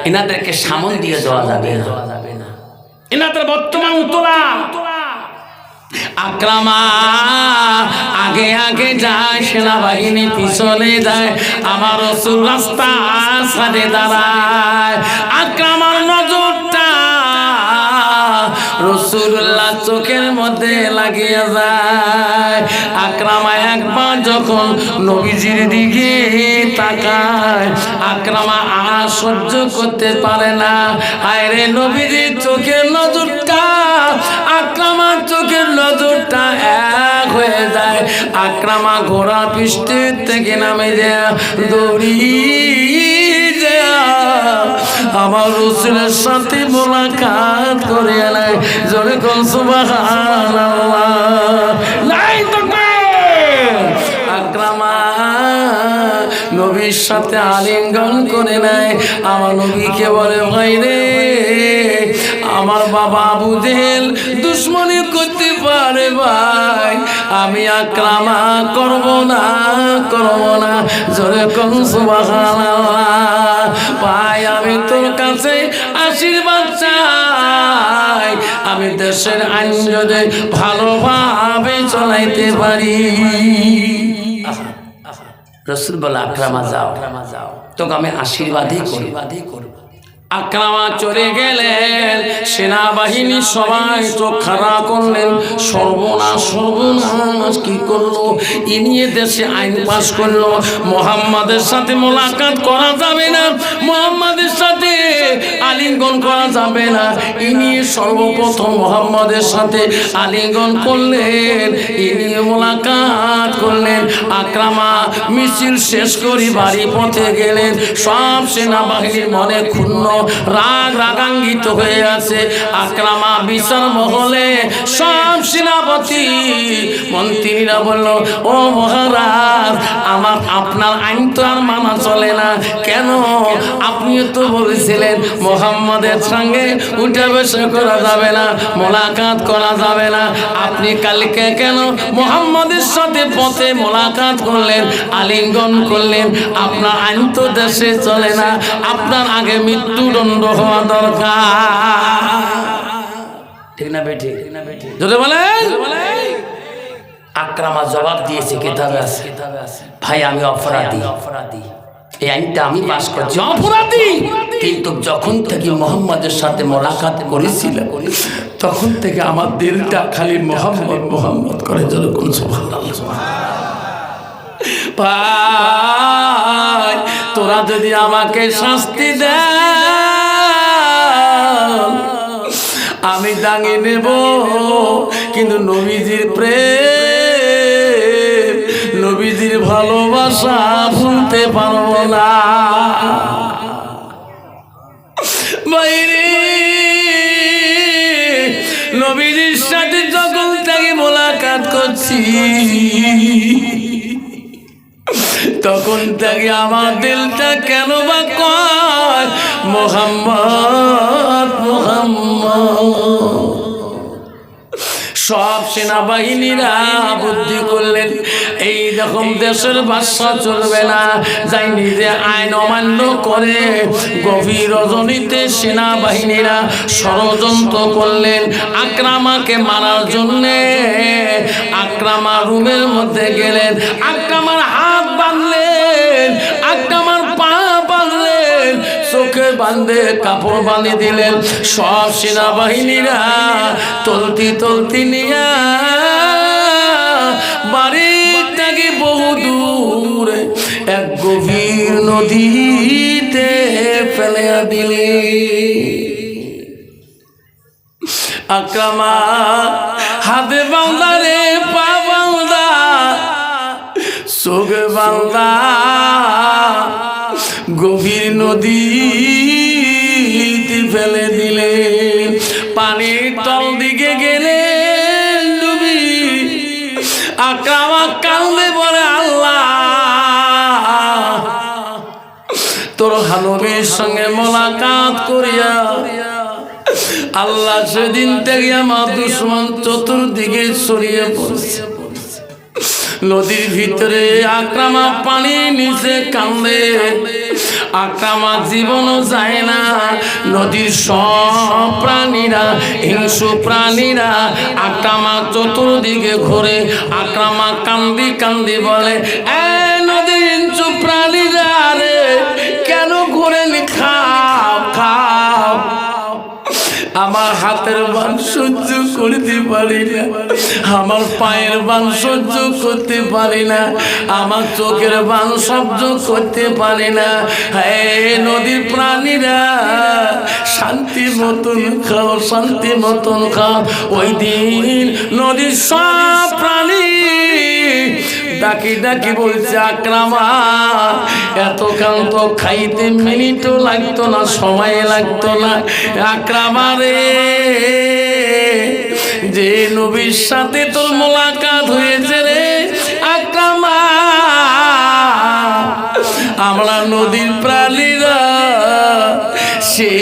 এনাদেরকে সামন দিয়ে দেওয়া যাবে না, এনাদের বর্তমান উতলা। আকরামা আগে আগে যায়, সেনাবাহিনী পিছনে যায়, আমার রাসূল রাস্তার সাথে দাঁড়ায়। আকরামার নজরটা রাসূলুল্লাহ চোখের মধ্যে লাগিয়ে যায়। আকরামা একবার যখন নবীজির দিকে তাকায়, আকরামা আর সহ্য করতে পারে না, আরে নবীজির চোখের নজরটা, আকরামার চোখের নজরটা এক হয়ে যায়। আকরামা ঘোড়া পৃষ্ঠের থেকে নামে যায়, দৌড়িয়ে আমার রাসূলের সাথে মুলাকাত করে আলাই। জোরে কোন সুবহানাল্লাহ। আকরামা নবীর সাথে আলিঙ্গন করে নেয়, আমার নবীকে বলে, ভাই রে, আমার বাবা আবু জেহেল দুশ্মনী করতে পারে ভাই, আমি আকরামা করব না। জোরে কোন সুবহানাল্লাহ। ভাই আমি তোর কাছে আশীর্বাদ চাই, আমি দেশের আইন যদি ভালোভাবে চলাইতে পারি। রাসূল বলে, আকরামা যাও, তোকে আমি আশীর্বাদই করব। আকরামা চলে গেলেন, সেনাবাহিনী সবাই চোখ খাড়া করলেন, সর্বনাশ কি করলো? ই নিয়ে দেশে আইন পাস করলো, মোহাম্মদের সাথে মোলাকাত করা যাবে না, মোহাম্মদের সাথে আলিঙ্গন করা যাবে না। ই নিয়ে সর্বপ্রথম মোহাম্মদের সাথে আলিঙ্গন করলেন, ই নিয়ে মোলাকাত করলেন। আকরামা মিছিল শেষ করে বাড়ি পথে গেলেন। সব সেনাবাহিনীর মনে ক্ষুণ্ণ, রাগান্বিত হয়ে আছে। আকরামা বিচার মহলে সব সেনাপতি মন্ত্রীরা বলল, ও মহারাজ, আপনার আইন তো আর মানা চলে না। কেন? আপনিও তো বলেছিলেন মোহাম্মদের সঙ্গে উঠে বসে করা যাবে না, মোলাকাত করা যাবে না। আপনি কালকে কেন মোহাম্মদের সাথে পথে মোলাকাত করলেন, আলিঙ্গন করলেন? আপনার আইন তো দেশে চলে না, আপনার আগে মৃত্যুদণ্ড হওয়া দরকার, ঠিক না বেটি? যদি বলেন। আকরামা জবাব দিয়েছে, কিতাবে আছে, ভাই আমি অপরাধী, এই আইনটা আমি পাস করছি, অপরাধী। কিন্তু যখন থেকে মোহাম্মদের সাথে মোলাকাত করেছিল তখন থেকে আমার দিলটা খালি মোহাম্মদ মোহাম্মদ করে। যেরকম সুবহানাল্লাহ। ভাই তোরা যদি আমাকে শাস্তি দেন আমি দাঙ্গি নেব, কিন্তু নবীজির প্রেম নবীজির ভালোবাসা ভুলতে পারবো না। বাইরে নবীজির সাথে যখন থেকে মোলাকাত করছি তখন থেকে আমার দিলটা কেন বা কয় মোহাম্মদ মোহাম্মদ। সব সেনাবাহিনীরা বুদ্ধি করলেন এই রকম দেশের বাদশা চলবে না, যাই নিজে আইন অমান্য করে। গভীর রজনীতে সেনাবাহিনীরা ষড়যন্ত্র করলেন আকরামাকে মারার জন্যে। আকরামা রুমের মধ্যে গেলেন, আকরামার হাত বাঁধলেন, আকরামার পা বাঁধলেন, চোখে বাঁধে কাপড় বাঁধে দিলেন। সব সেনাবাহিনীরা তলতি তলতি নিয়া বাড়ির থেকে বহু দূরে এক গভীর নদীতে ফেলে দিলে। আকরামা হাতে বাঁধা রে, পা বাঁধা, চোখে বাঁধা, গভীর নদীতে ফেলে দিলে। পানির তল দিকে গেলেন ডুবি। আকরামা কান্দে বলে আল্লাহ তোর হানবীর সঙ্গে মোলাকাত করিয়া আল্লাহ সেদিন থেকে আমার দুশমন চতুর্দিকে ছড়িয়ে পড়ছে। নদীর ভিতরে আকরামা পানি নিচে কান্দে। আকরামা জীবনও যায় না। নদীর সব প্রাণীরা, হিংস্র প্রাণীরা আকরামা চতুর্দিকে ঘুরে। আকরামা কান্দি কান্দি বলে এ নদীর হিংস্র প্রাণীরা রে কেন ঘুরেন? খাও খাও। আমার হাতের বান সহ্য করতে পারি না, আমার পায়ের বান সহ্য করতে পারি না, আমার চোখের বান সহ্য করতে পারি না। হে নদীর প্রাণীরা শান্তি মতন খাও, শান্তি মতন খাও। ওই দিন নদীর সব প্রাণী ডাকি ডাকি বলছে আকরামা এতক্ষণ তো খাইতে মিনিটও লাগতো না, সময় লাগতো না। আকরামা রে যে নবীর সাথে তোর মোলাকাত হয়েছে রে আকরামা, আমরা নদীর প্রাণীরা সেই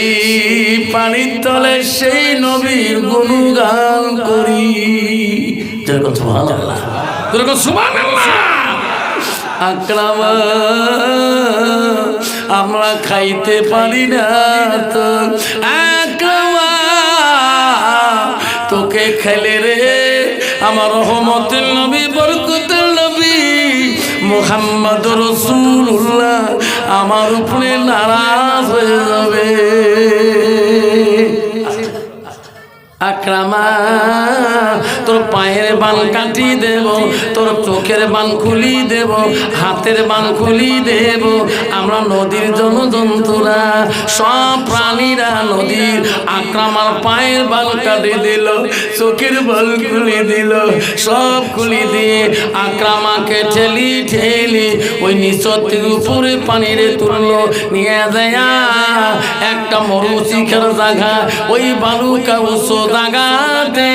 পানির তলে সেই নবীর গুণগান করি। যেরকম সুবহানাল্লাহ, যেরকম সুবহানাল্লাহ। আকরামা আমরা খাইতে পারি না তো, আকরামা তোকে খেলে রে আমার রহমতের নবী, বরকতের নবী মুহাম্মদ রাসূলুল্লাহ আমার উপরে নারাজ হয়ে যাবে। আকরামা তোর পায়ের বান কাটি দেব, তোর চোখের বান খুলি দেব, হাতের বান খুলি দেব। আমরা নদীর জনজন্তুরা সব প্রাণীরা নদীর আকরামার পায়ের বান কাটি দিল, চোখের বান খুলি দিল, সব খুলি দিয়ে আকরামাকে ঠেলি ঠেলি ওই নিচর থেকে উপরে পানিরে তুললো, নিয়ে যায় একটা মরুচিখার জায়গা, ওই বালুকা উঁচু জায়গাতে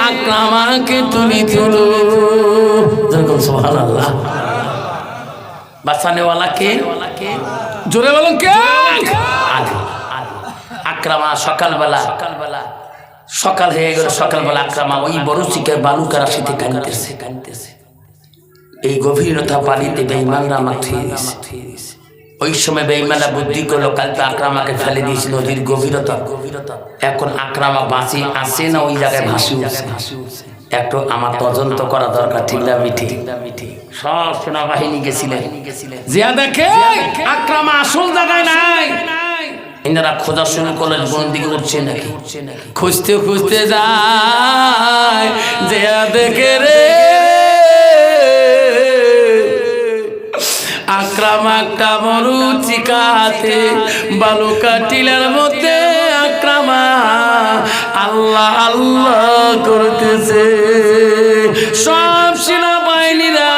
আকরামাকে তুলি তুলো। যেরকম সুবহানাল্লাহ। বাঁচানেওয়ালা কে? জোরে বলুন কে? আকরামা সকালবেলা সকাল হয়ে গেল, সকালবেলা আকরামা ওই বরুচিকার বালুকা রাশিতে কাঁদতেছে। এই গভীরতা পানিতে বেঈমানরা মাঠিয়ে দিয়েছে। ওই সময় বেঈমানরা বুদ্ধি করলো কাল তো আকরামাকে ফেলে দিয়েছিল নদীর গভীরতা, এখন আকরামা বাঁচি আসে না ওই জায়গায় ভাসি উঠছে। একটু আমার তদন্ত করা দরকার, ঠিক না মিঠি? সব সেনাবাহিনী গেছিলেন, জিয়া দেখে আকরামা আসল জায়গায় নাই। এনারা খোঁজা শুরু করলেন কোন দিকে উঠছে নাকি। খুঁজতে খুঁজতে যায়, জিয়া দেখে রে আকরামা একটা মরুচিকাতে বালুকা টিলার মধ্যে আকরামা আল্লাহ আল্লাহ করতেছে। সব সেনাবাহিনীরা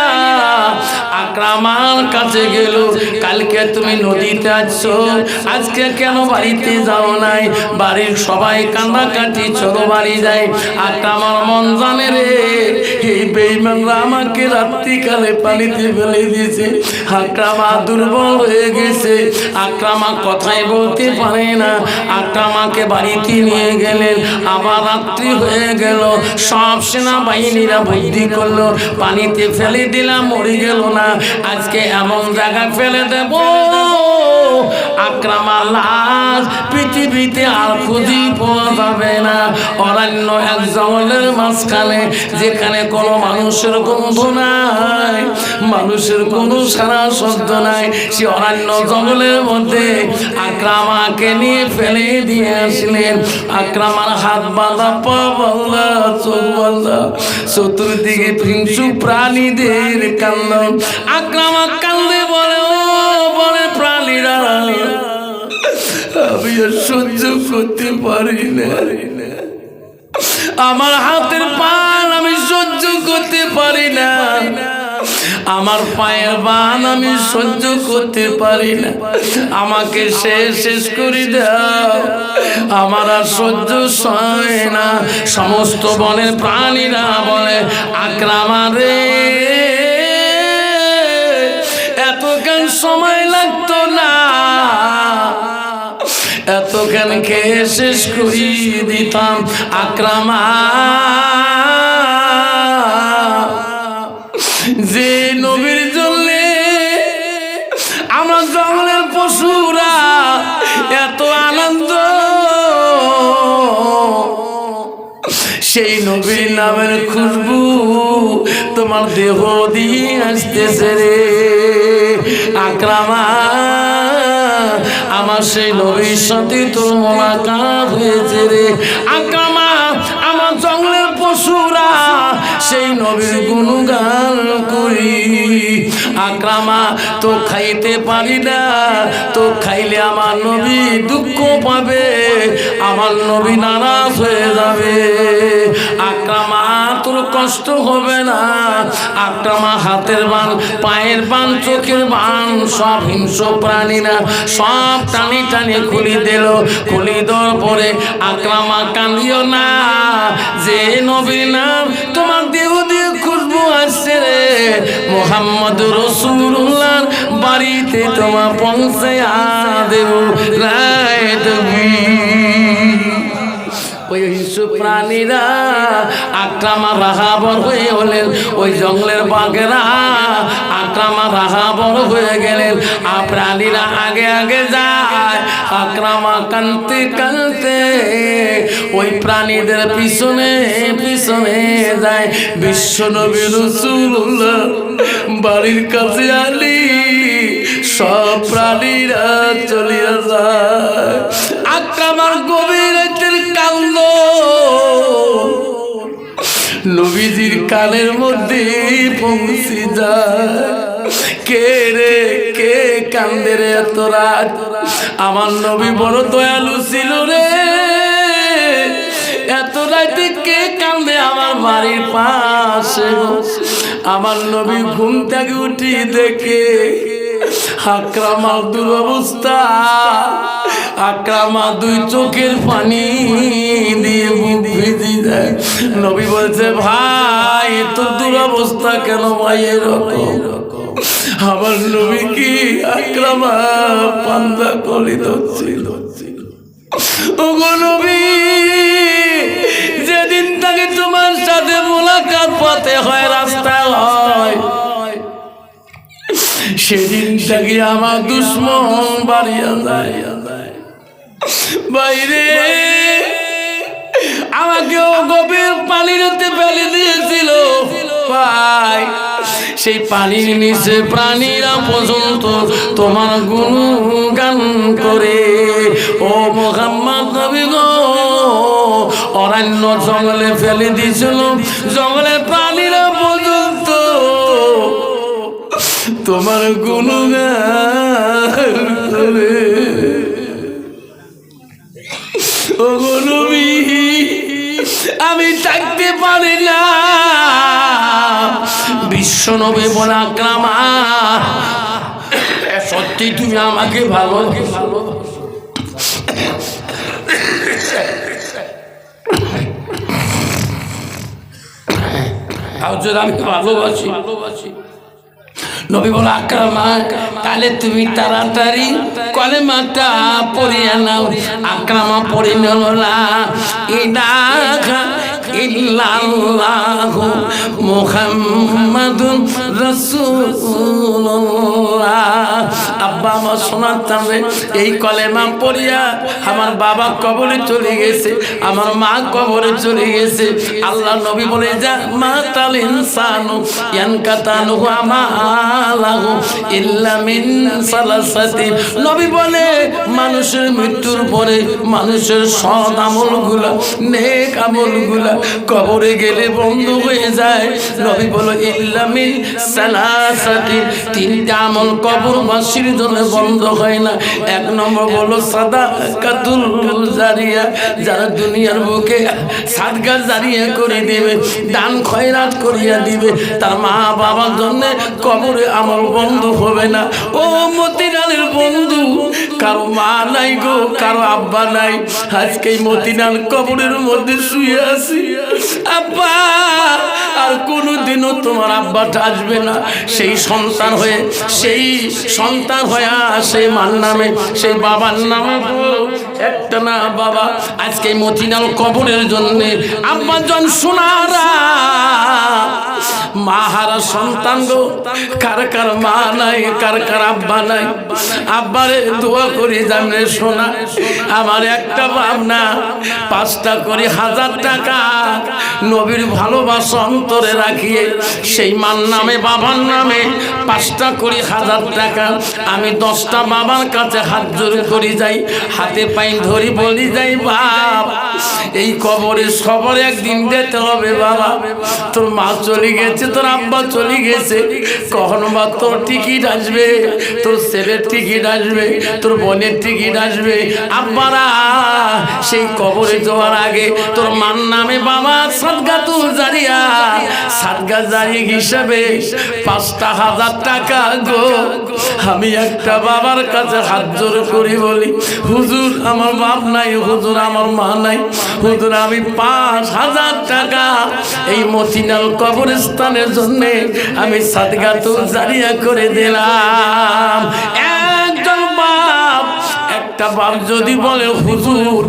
আকরামার কাছে গেল, কালকে তুমি নদীতে আসছো, আজকে কেন বাড়িতে যাও নাই? বাড়ির সবাই কান্দাকাটি, চলো বাড়ি যাই। আকরামার মন জানে রে এই বেঈমানরা আমাকে রাত্রিকালে পানিতে ফেলে দিয়েছে। আকরামা দুর্বল হয়ে গেছে, আকরামা কথাই বলতে পারে না। আকরামাকে বাড়িতে নিয়ে গেলেন, আবার রাত্রি হয়ে গেল। সব সেনাবাহিনীরা বুদ্ধি করলো, পানিতে ফেলে দিলাম মরে গেল না, আজকে এমন জায়গায় ফেলে দেব আকরামার লাশ পৃথিবীতে আর খুঁজি পাওয়া যাবে না। অরণ্য এক জঙ্গলের মাঝখানে, যেখানে কোনো মানুষের গন্ধ নাই, মানুষের কোনো সারা শব্দ নাই, সে অরণ্য জঙ্গলের মধ্যে আকরামাকে নিয়ে ফেলে দিয়ে আসলেন। আকরামার হাত বাঁধা, পা বাঁধা, চোখ বাঁধা, চতুর্দিকে হিংস্র প্রাণীদের কান্দন। আকরামা কান্দে বলে, ও বলে প্রাণীরা আমি আর সহ্য করতে পারি না, আমার হাতের পান আমি সহ্য করতে পারি না, আমার পায়ের বান আমি সহ্য করতে পারি না, আমাকে শেষ করে দাও, আমার আর সহ্য সয় না। সমস্ত বনের প্রাণীরা বলে, আকরামা রে এতক্ষণ সময় লাগতো না, এতক্ষণ খেয়ে শেষ করিয়ে দিতাম। আকরামা যে নবীর জন্যে আমরা জঙ্গলের পশুরা এত আনন্দ, সেই নবীর নামের খুশবু তোমার দেহ দিয়ে আসতেছে রে আকরামা। আমার সেই নবীর সাথে তোর মোলাকাত হয়েছে রে আকরামা। আমার জঙ্গলের পশুরা সেই নবীর গুণগান করি। আকরামা তো খাইতে পারি না, তো খাইলে আমার নবী দুঃখ পাবে, আমার নবী নারাজ হয়ে যাবে। আকরামা তোর কষ্ট হবে না। আকরামা হাতের বান, পায়ের বান, চোখের বান সব হিংস্র প্রাণীরা সব টানি টানি খুলি দিল। খুলি দেওয়ার পরে আকরামা কান্দিও না, যে নবীর নাম তোমার দেহ দিয়ে খুশবু আসছে রে মুহাম্মদ রাসূলুল্লাহর বাড়িতে তোমার পৌঁছে দেব রায় তুমি। ওই হিংস্র প্রাণীরা আকরামা রাহাবর হয়ে হলেন, ওই জঙ্গলের বাঘেরা আকরামা রাহাবর হয়ে গেলেন। আর প্রাণীরা আগে আগে যায়, আকরামা কাঁদতে কাঁদতে ওই প্রাণীদের পিছনে পিছনে যায়। বিশ্বনবী রাসূলুল্লাহ বাড়ির কাছে আলি সব প্রাণীরা চলিয়া যায়। আকরামার গভীর রাতের কান্দ নবীজির কানের মধ্যে পৌঁছে যায়। কে রে কে কান্দে রে এত রাত? আমার নবী বড় দয়ালু ছিল রে, এত রাতে কে কান্দে আমার বাড়ির পাশে? আমার নবী ঘুম থেকে উঠি দেখে আকরামার দুরবস্থা। আকরামা দুই চোখের পানি দিয়ে মুখ ভিজে যায়। নবী বলছে, ভাই তোর দুরবস্থা কেন ভাই এরকম? আমার নবী কি আকরামা পান্দা কলি ধরছিল। ওগো নবী, যেদিন থেকে তোমার সাথে মোলাকাত পথে হয়, রাস্তায় হয়, সেদিন থেকে আমার দুশ্মন বাড়িয়া যায়। বাইরে আমাকেও গভীর পানিতে ফেলে দিয়েছিল ভাই। সেই পানির নিচে প্রাণীরা পর্যন্ত তোমার গুণগান করে। ও মুহাম্মদ নবী গো, অরণ্য জঙ্গলে ফেলে দিয়েছিল, জঙ্গলের প্রাণীরা পর্যন্ত তোমার গুণগান করে। ও নবী, আমি থাকতে পারি না। বিশ্ব নবী বলে আকরামা, সত্যি তুমি আমাকে ভালো আমি ভালোবাসি। নবী বলে আকরামা, তাহলে তুমি তাড়াতাড়ি কলেমাটা পড়িয়া নাও। আকরামা পড়ে নিল লা ইলাহা ইল্লাল্লাহু মুহাম্মাদুর রাসূলুল্লাহ। আব্বা আমার সোনার তামে এই কলেমা পড়িয়া আমার বাবা কবরে চলে গেছে, আমার মা কবরে চলে গেছে। আল্লাহ নবী বলে যা মাতাল ইনসানু ইয়ানকাতানু আমালাহু ইল্লা মিন সালাসাতি। নবী বলে মানুষের মৃত্যুর পরে মানুষের সৎ আমলগুলা, নেক আমলগুলা কবরে গেলে বন্ধ হয়ে যায়। নবী বলে ইল্লা মিন সালাসাতি, তিনটা আমল কবরবাসীর জন্য বন্ধ হয় না। এক নম্বর বলো সাদাকাতুল জারিয়া, যারা দুনিয়ার বুকে সাদকা জারিয়া করে দেবে, দান খয়রাত করিয়া দিবে, তার মা বাবার জন্য কবরে আমল বন্ধ হবে না। ও মতিলালের বন্ধু, কারো মা নাই গো, কারো আব্বা নাই, আজকে মতিলাল কবরের মধ্যে শুয়ে আছি। আব্বা আর কোনোদিনও তোমার আব্বাটা আসবে না। সেই সন্তান হয়ে, সেই সন্তান হয়ে সেই মার নামে, সেই বাবার নামে একটা না বাবা। আজকে মতিলাল কবরের জন্য আব্বা জন সোনারা মা হারা সন্তান গো। কার কার মা নাই, কার কার আব্বা নাই। আব্বারে দোয়া করি জানলে শোনা, আমার একটা ভাবনা 5টা করে 1000 টাকা নবীর ভালোবাসা অন্তরে রাখিয়ে সেই মার নামে বাবার নামে 5টা করে 1000 টাকা আমি 10টা বাবার কাছে হাত জোর করি যাই, হাতে পাই ধরি বলি যাই, বাপ এই কবরে সবার একদিন যেতে হবে বাবা। তোর মা চলে গেছে, তোর আব্বা চলে গেছে, কখনো বা তোর টিকিট আসবে, তোর ছেলের টিকিট আসবে, তোর বোনের টিকিট আসবে। আব্বারা সেই কবরে যাওয়ার আগে তোর মার নামে বাবা সাদকাতুল জারিয়া, সাদকা জারি হিসাবে 5টা 1000 টাকা গো আমি একটা বাবার কাছে হাত জোর করি বলি, হুজুর আমার বাপ নাই, হুজুর আমার মা নাই, হুজুর আমি 5000 টাকা এই মতিলাল কবরস্থানের জন্য আমি সাদকাতুল জারিয়া করে দিলাম। একজন বাপ, একটা বাপ যদি বলে হুজুর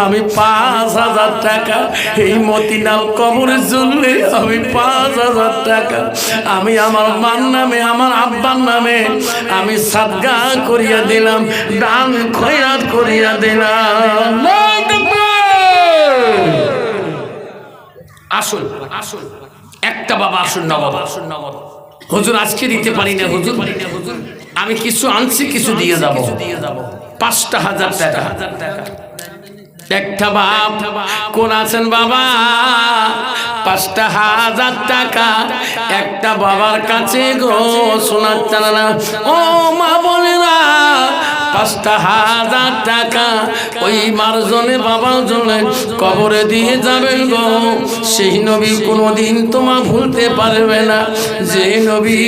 আমি 5000 টাকা এই মতিলাল কবরের জন্য আমি 5000 টাকা আমি আমার মার নামে আমার আব্বার নামে আমি সাদকা করিয়া দিলাম, দান খয়রাত করিয়া দিলাম। আসুন আসুন একটা বাবা, আসুন না বাবা, আসুন না বাবা, হুজুর আজকে দিতে পারি না হুজুর, আমি কিছু আনছি, কিছু দিয়ে যাব, 5টা 1000 টাকা। একটা বাপ কোন আছেন বাবা, 5টা 1000 টাকা একটা বাবার কাছে গো শোনার চালা। ও মা বলে না 5টা 1000 টাকা ওই মার জনে বাবার জনে কবরে দিয়ে যাবেন গো। সেই নবী কোনোদিন তোমা ভুলতে পারবে না, যে নবী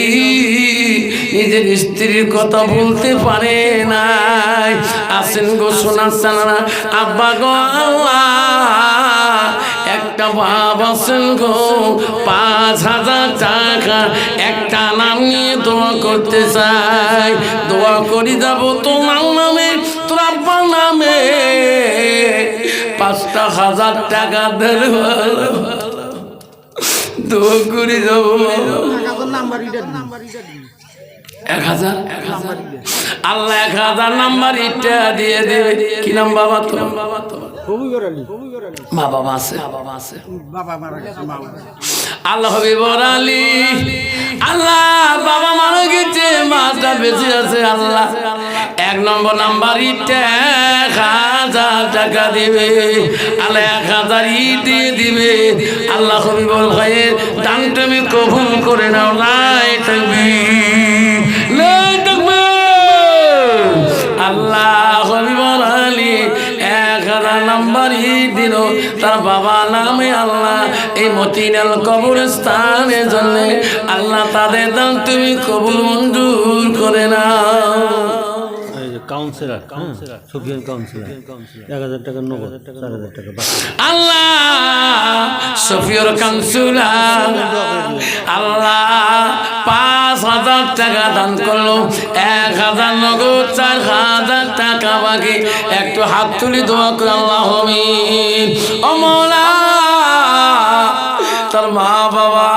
নিজের স্ত্রীর কথা বলতে পারে নাই। আসেন গো সোনার চালা আব্বা গো, একটা বাবা আছেন গো 5000 টাকা একটা নাম নিয়ে দোয়া করতে চাই, দোয়া করি যাব তোমার নামে, তোর আব্বার নামে 5টা 1000 টাকা দেব, দোয়া করি যাব 1000 আল্লাহ 1000 নাম্বার ইটা দিয়ে দেবে। কি নাম বাবা তোমার? মা বাবা আছে আল্লাহ হাবিবুর আলী আল্লাহ বাবা মারা গেছে মাটা বেঁচে আছে আল্লাহ 1 নম্বর নাম্বার ইটে 1000 টাকা দিবে আল্লাহ 1000 ইট দিয়ে দিবে আল্লাহ হাবিবুল ভাইয়ের দান তুমি কবুল করে নাও নাই তাকবীর নাই তাকবীর আল্লাহ হাবিবুল আলী 1000 নাম্বার ইট দিল তার বাবা নামে আল্লাহ এই মতিনাল কবরস্থানের জন্য আল্লাহ তাদের দান তুমি কবুল মঞ্জুর করে নাও কাউন্সিলর সুফিয়ান কাউন্সিলর 1000 টাকা নগদ 4000 টাকা আল্লাহ সুফিয়ার কাউন্সিলর আল্লাহ 5000 টাকা দান করলো 1000 নগদ 4000 টাকা বাকি একটু হাত তুলি দোয়া করে আল্লাহ আমিন ও মওলা তার মা বাবা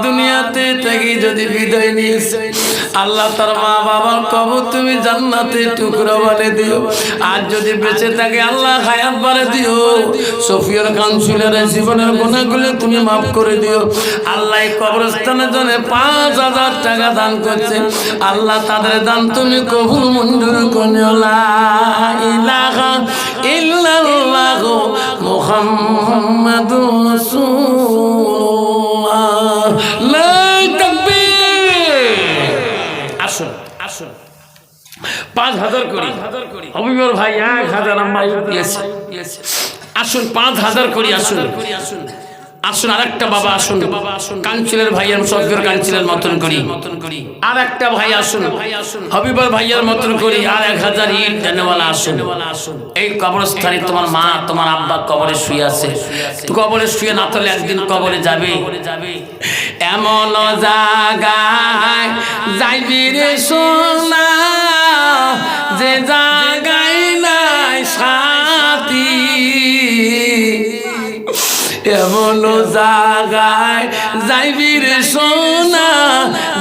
দুনিয়াতে থেকে যদি বিদায় নিয়েছে আল্লাহ তার মা বাবার কবর তুমি জান্নাতে টুকরা বানিয়ে দিও আর যদি বেঁচে থাকে আল্লাহ হায়াত বাড়িয়ে দিও সুফিয়ার কাউন্সিলরের জীবনের গুনাহগুলো তুমি মাফ করে দিও আল্লাহ এই কবরস্থানের জন্য 5000 টাকা দান করছে আল্লাহ তাদের দান তুমি কবুল মঞ্জুর করে নিও লা ইলাহা ইল্লাল্লাহ মুহাম্মাদুর রাসূলুল্লাহ লা আসুন আসুন 5000 করি হাবিবুর ভাই 1000 আম্মা দিয়েছে আসুন 5000 করি আসুন আসুন আরেকটা বাবা আসুন কাঞ্চিলের ভাইয়ের সফিয়ার কাঞ্চিলের মতন করি আরেকটা ভাই আসুন হাবিবুর ভাইয়ের মতন করি আর 1000 ইট দেনেওয়ালা আসুন এই কবরস্থানে তোমার মা তোমার আব্বা কবরে শুয়ে আছে কবরে শুয়ে না থাকলে একদিন কবরে যাবে এমন জায়গায় যাইবি রে সোনা যে জায়গায় নাই সাথী এমন জায়গায় যাইবি রে সোনা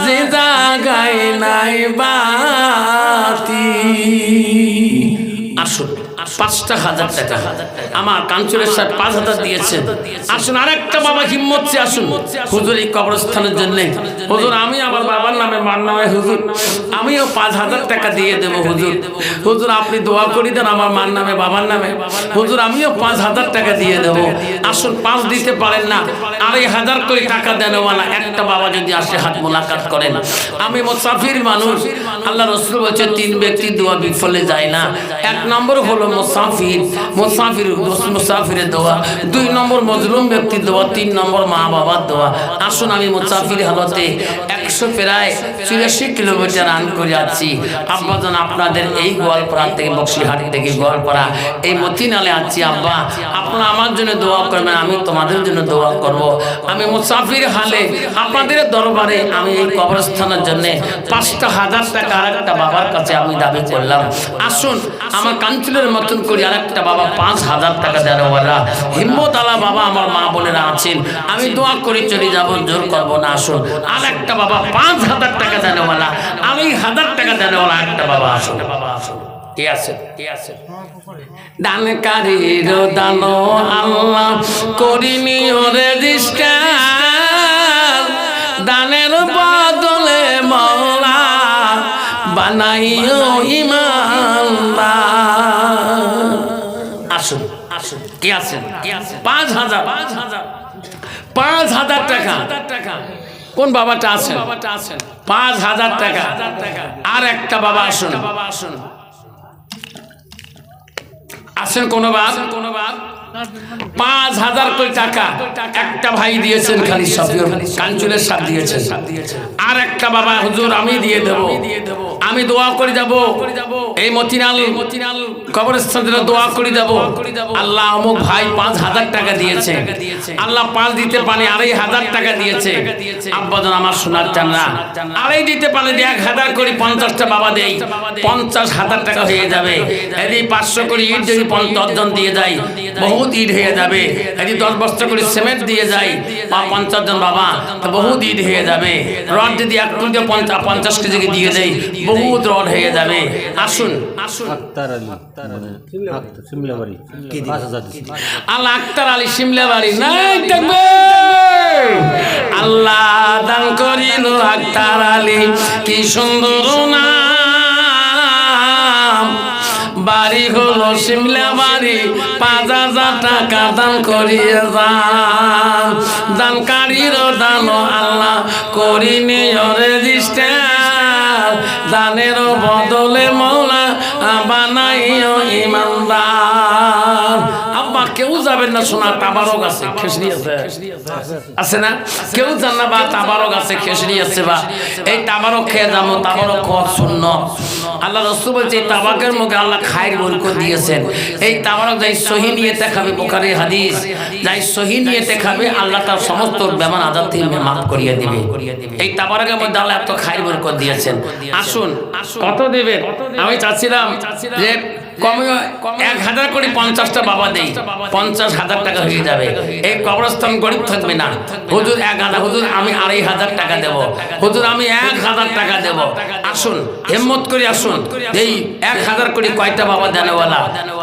যে জায়গায় নাই বাতি আসুন 5000 টাকা আমার কাঞ্চুরের সাহেব 5000 দিয়েছেন আসুন আরেকটা বাবা হিম্মতছে আসুন হুজুর এই কবরস্থানের জন্য হুজুর আমি আমার বাবার নামে মার নামে হুজুর আমিও 5000 টাকা দিয়ে দেব হুজুর হুজুর আপনি দোয়া করে দেন আমার মার নামে বাবার নামে হুজুর আমিও 5000 টাকা দিয়ে দেব আসুন 5 দিতে পারেন না 2500 করে টাকা দেনওয়ালা একটা বাবা যদি আসে হাত মোলাকাত করেন আমি মুসাফির মানুষ আল্লাহ রাসূল বলেছেন 3 ব্যক্তি দোয়া বিফলে যায় না 1 নম্বর হলো মুসাফিরের দোয়া 2 নম্বর মজলুম ব্যক্তির দোয়া 3 নম্বর মা বাবার দোয়া আসুন আমি মুসাফির হালতে 100 প্রায় 84 কিলোমিটার রান করে যাচ্ছি আব্বাজান আপনাদের এই গোয়ালপাড়া থেকে বক্সিহাট থেকে গোয়ালপাড়া এই মতিনালে আছি আব্বা আপনারা আমার জন্য দোয়া করবেন আমি তোমাদের জন্য দোয়া করব আমি মুসাফির হালে আপনাদের দরবারে আমি এই কবরস্থানের জন্য 5000 টাকা আরেকটা বাবার কাছে আমি দাবি করলাম আসুন আমার কাঞ্চুলের মতন করি আরেকটা বাবা 5000 টাকা দেওয়ালা হিম্মত আলা বাবা আমার মা বোনেরা আছেন আমি দোয়া করে চলে যাব জোর করব না আসুন আরেকটা বাবা 5000 টাকা দেওয়ালা আমি 1000 টাকা দেওয়ালা একটা বাবা আসুন কে আছে দানকারীর দান আল্লাহ করিনি রেজিস্টার দানের বদলে মাওলা বানাইও ইমানদার আসুন কে আছেন 5000 টাকা কোন বাবাটা আছেন 5000 টাকা আর একটা বাবা আসুন আসেন কোন বাপ 5000 কোটি টাকা একটা ভাই দিয়েছেন খালি সফিয়র কাঞ্চুলের সাথ দিয়েছেন আর একটা বাবা হুজুর আমি দিয়ে দেব আমি দোয়া করে যাব এই মতিনাল কবরস্থানে দোয়া করে যাব আল্লাহ অমুক ভাই 5000 টাকা দিয়েছে আল্লাহ 5 দিতে পারে 2500 টাকা দিয়েছে আব্বাজান আমার সোনার চান্না আড়াই দিতে পারে 1000 করে 50টা বাবা দেই 50000 টাকা হয়ে যাবে এই 500 করে ইট যদি 50 জন দিয়ে যায় বহুত ইট হয়ে যাবে এই 10 বস্তা করে সিমেন্ট দিয়ে যায় 50 জন বাবা তো বহুত ইট হয়ে যাবে রড যদি 1 কুইন্টাল 50 কেজি দিয়ে দেয় বহু বহুত রড হয়ে যাবে। আসুন আক্তার আলী মানে সিমলাবাড়ি 5,000 দিছি। আল আক্তার আলী সিমলাবাড়ি নাই দেখবে আল্লাহ দান করিল আক্তার আলী কি সুন্দর নাম, বাড়ি হলো সিমলা বাড়ি 5,000 টাকা দান করিয়ে যান, দানকারীর দান আল্লাহ করিনি রেজিস্টার, দানের বদলে মৌলা বানাইও ইমানদার। আব্বা কেউ যাবেন না শোনা, তাবারক আছে খেসরি আছে না, কেউ জান না বা তাবারক আছে খেসরি আছে, বা এই তাবারক খেয়ে যাবো, তাবারক খাওয়া সুন্নাত। আল্লাহ রাসূল বলছে এই তাবাকের মুখে আল্লাহ খায়ের বরকত দিয়েছেন। এই তাবারক যাই সহি নিয়তে খাবে, বুখারী হাদিস, যাই সহি নিয়তে খাবে আল্লাহ তার সমস্ত বেমান আযাব থেকে মাফ করিয়ে দিবে। এই তাবারকের মধ্যে আল্লাহ এত খায়ের বরকত দিয়েছেন। আসুন কত দেবেন? আমি চাচ্ছিলাম যে কমে 1,000 করে 50টা বাবা দেই, 50,000 টাকা হয়ে যাবে। এই কবরস্থান গরিব থাকবে না। হুজুর 1,000, হুজুর আমি 2,500 টাকা দেব, হুজুর আমি 1,000 টাকা দেব। আসুন হিম্মত করে আসুন, এই 1,000 করে কয়টা বাবা দেনওয়ালা,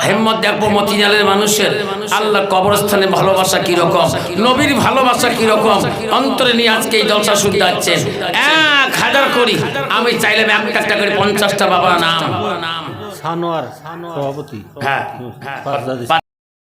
হিম্মত দেখবো মতিঝিলের মানুষের আল্লাহ কবরস্থানে ভালোবাসা কিরকম, নবীর ভালোবাসা কিরকম অন্তরে নিয়ে আজকে এই জলসা শুনতে যাচ্ছেন। 1,000 করি আমি চাইলাম 1 করে 50টা বাবার নাম। সানোয়ার সভাপতি হ্যাঁ 5,000 দিছি।